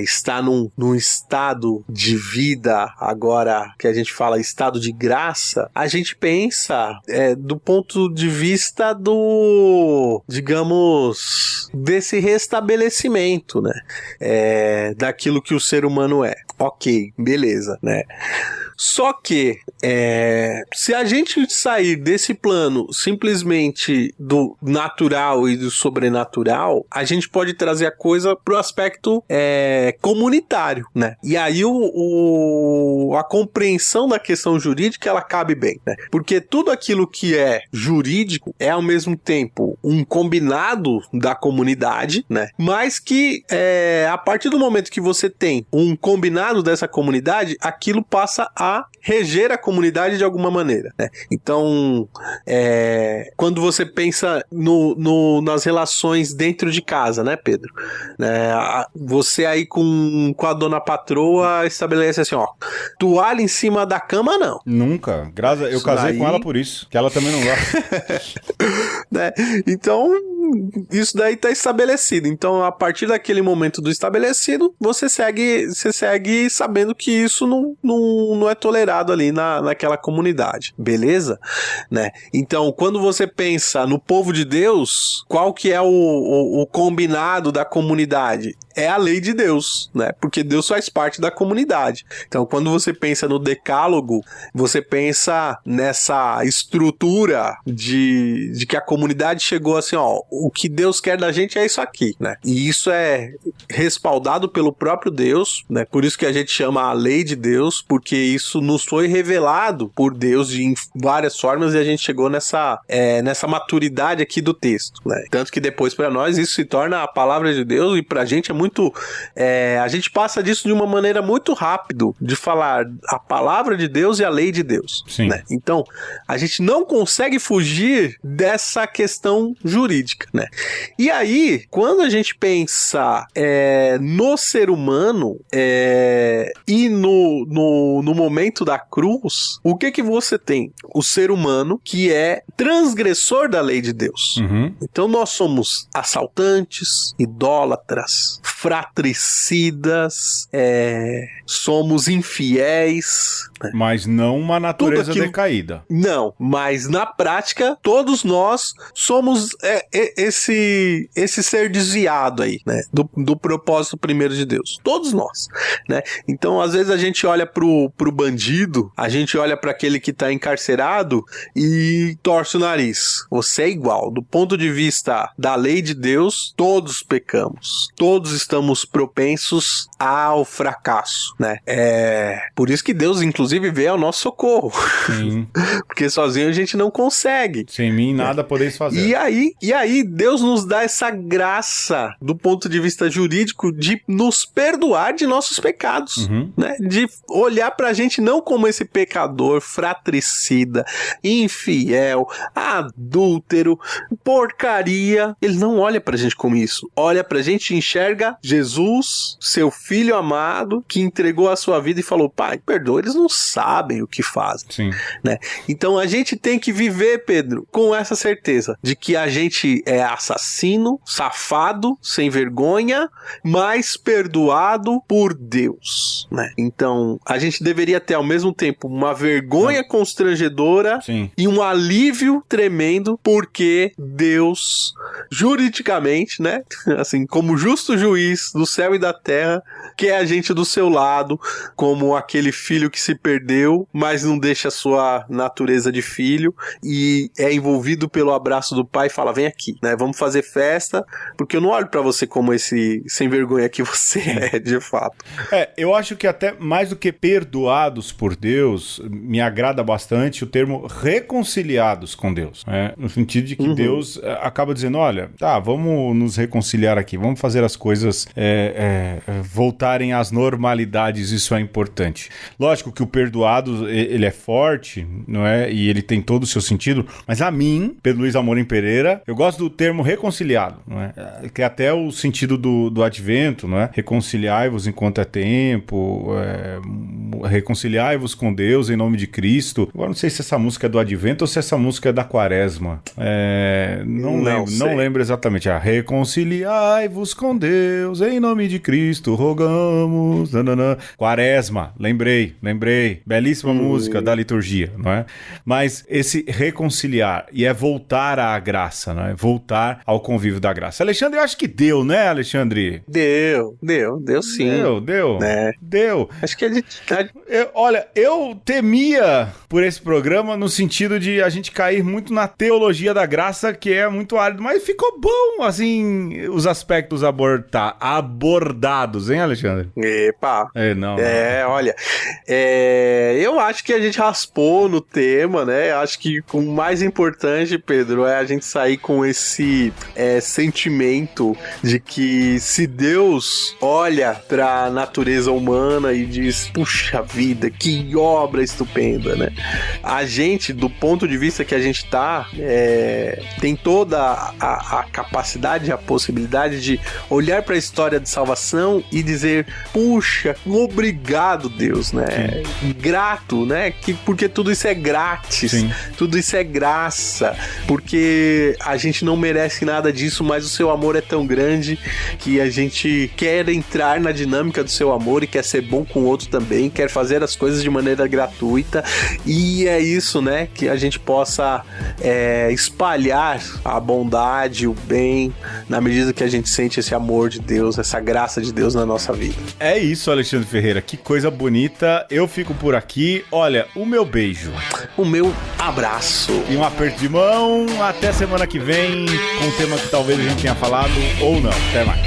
Speaker 2: está num estado de vida, agora que a gente fala estado de graça, a gente pensa do ponto de vista digamos, desse restabelecimento, né? daquilo que o ser humano é. Ok, beleza, né? Só que, se a gente sair desse plano simplesmente do natural e do sobrenatural, a gente pode trazer a coisa pro aspecto comunitário, né? E aí a compreensão da questão jurídica, ela cabe bem, né? Porque tudo aquilo que é jurídico é ao mesmo tempo um combinado da comunidade, né? Mas que a partir do momento que você tem um combinado dessa comunidade, aquilo passa a reger a comunidade de alguma maneira, né? Então, quando você pensa nas relações dentro de casa, né, Pedro? Você aí com a dona patroa estabelece assim, ó, toalha em cima da cama, não.
Speaker 1: Nunca. Eu casei com ela por isso, que ela também não gosta.
Speaker 2: Né? Então, isso daí tá estabelecido. Então, a partir daquele momento do estabelecido, você segue sabendo que isso não é tolerado ali naquela comunidade, beleza? Né? Então, quando você pensa no povo de Deus, qual que é o combinado da comunidade? É a lei de Deus, né? Porque Deus faz parte da comunidade. Então, quando você pensa no decálogo, você pensa nessa estrutura de que a comunidade chegou assim, ó, o que Deus quer da gente é isso aqui, né? E isso é respaldado pelo próprio Deus, né? Por isso que a gente chama a lei de Deus, porque isso nos foi revelado por Deus em várias formas e a gente chegou nessa maturidade aqui do texto, né? Tanto que depois para nós isso se torna a palavra de Deus e pra gente é muito... a gente passa disso de uma maneira muito rápido, de falar a palavra de Deus e a lei de Deus.
Speaker 1: Sim.
Speaker 2: Né? Então, a gente não consegue fugir dessa questão jurídica, né? E aí, quando a gente pensa no ser humano e no momento da cruz, o que você tem? O ser humano que é transgressor da lei de Deus.
Speaker 1: Uhum.
Speaker 2: Então nós somos assaltantes, idólatras, fratricidas, somos infiéis.
Speaker 1: Mas não uma natureza decaída.
Speaker 2: Não, mas na prática, todos nós somos esse ser desviado aí, né? Do propósito primeiro de Deus. Todos nós, né? Então, às vezes a gente olha pro bandido, a gente olha para aquele que tá encarcerado e torce o nariz. Você é igual. Do ponto de vista da lei de Deus, todos pecamos. Todos estamos propensos ao fracasso, né? Por isso que Deus, inclusive, veio ao nosso socorro.
Speaker 1: Sim.
Speaker 2: Porque sozinho a gente não consegue.
Speaker 1: Sem mim, nada podeis fazer.
Speaker 2: E aí, Deus nos dá essa graça, do ponto de vista jurídico, de nos perdoar de nossos pecados.
Speaker 1: Uhum.
Speaker 2: Né? De olhar pra gente não como esse pecador, fratricida, infiel, adúltero, porcaria. Ele não olha pra gente como isso. Olha pra gente e enxerga Jesus, seu filho amado, que entregou a sua vida e falou, pai, perdoa, eles não sabem o que fazem.
Speaker 1: Sim.
Speaker 2: Né? Então a gente tem que viver, Pedro, com essa certeza de que a gente é assassino, safado, sem vergonha, mas perdoado por Deus, né? Então a gente deveria ter ao mesmo tempo uma vergonha constrangedora.
Speaker 1: Sim.
Speaker 2: E um alívio tremendo, porque Deus, juridicamente, né, assim, como justo juiz do céu e da terra, quer a gente do seu lado, como aquele filho que se perdeu, mas não deixa a sua natureza de filho e é envolvido pelo abraço do pai e fala, vem aqui, né, vamos fazer festa, porque eu não olho pra você como esse sem vergonha que você é, de fato.
Speaker 1: Eu acho que até mais do que perdoados por Deus, me agrada bastante o termo reconciliados com Deus, né? No sentido de que Deus acaba dizendo, olha, tá, vamos nos reconciliar aqui, vamos fazer as coisas voltarem às normalidades, isso é importante. Lógico que o perdoado, ele é forte, não é? E ele tem todo o seu sentido, mas a mim, Pedro Luiz Amorim Pereira, eu gosto do termo reconciliado, não é? Que é até o sentido do advento, não é? Reconciliai-vos enquanto é tempo, reconciliai-vos com Deus em nome de Cristo. Agora não sei se essa música é do advento ou se essa música é da quaresma. Não lembro exatamente. Reconciliai-vos com Deus Deus, em nome de Cristo, rogamos. Nananã. Quaresma, lembrei. Belíssima música da liturgia, não é? Mas esse reconciliar e é voltar à graça, não é? Voltar ao convívio da graça. Alexandre, eu acho que deu, né, Alexandre?
Speaker 2: Deu sim.
Speaker 1: Deu.
Speaker 2: Né?
Speaker 1: Deu.
Speaker 2: Acho que
Speaker 1: Olha, eu temia por esse programa no sentido de a gente cair muito na teologia da graça, que é muito árido, mas ficou bom, assim, os aspectos abordados, hein, Alexandre?
Speaker 2: Epa.
Speaker 1: Não.
Speaker 2: Olha, eu acho que a gente raspou no tema, né? Acho que o mais importante, Pedro, é a gente sair com esse sentimento de que se Deus olha pra natureza humana e diz, puxa vida, que obra estupenda, né? A gente, do ponto de vista que a gente tá, tem toda a capacidade, a possibilidade de olhar pra história de salvação e dizer, puxa, obrigado, Deus, né? Grato, né? Porque tudo isso é grátis. Sim. Tudo isso é graça. Porque a gente não merece nada disso, mas o seu amor é tão grande que a gente quer entrar na dinâmica do seu amor e quer ser bom com o outro também, quer fazer as coisas de maneira gratuita. E é isso, né? Que a gente possa espalhar a bondade, o bem, na medida que a gente sente esse amor de Deus, essa graça de Deus na nossa vida.
Speaker 1: É isso, Alexandre Ferreira. Que coisa bonita. Eu fico por aqui. Olha, o meu beijo.
Speaker 2: O meu abraço.
Speaker 1: E um aperto de mão. Até semana que vem com um tema que talvez a gente tenha falado ou não. Até mais.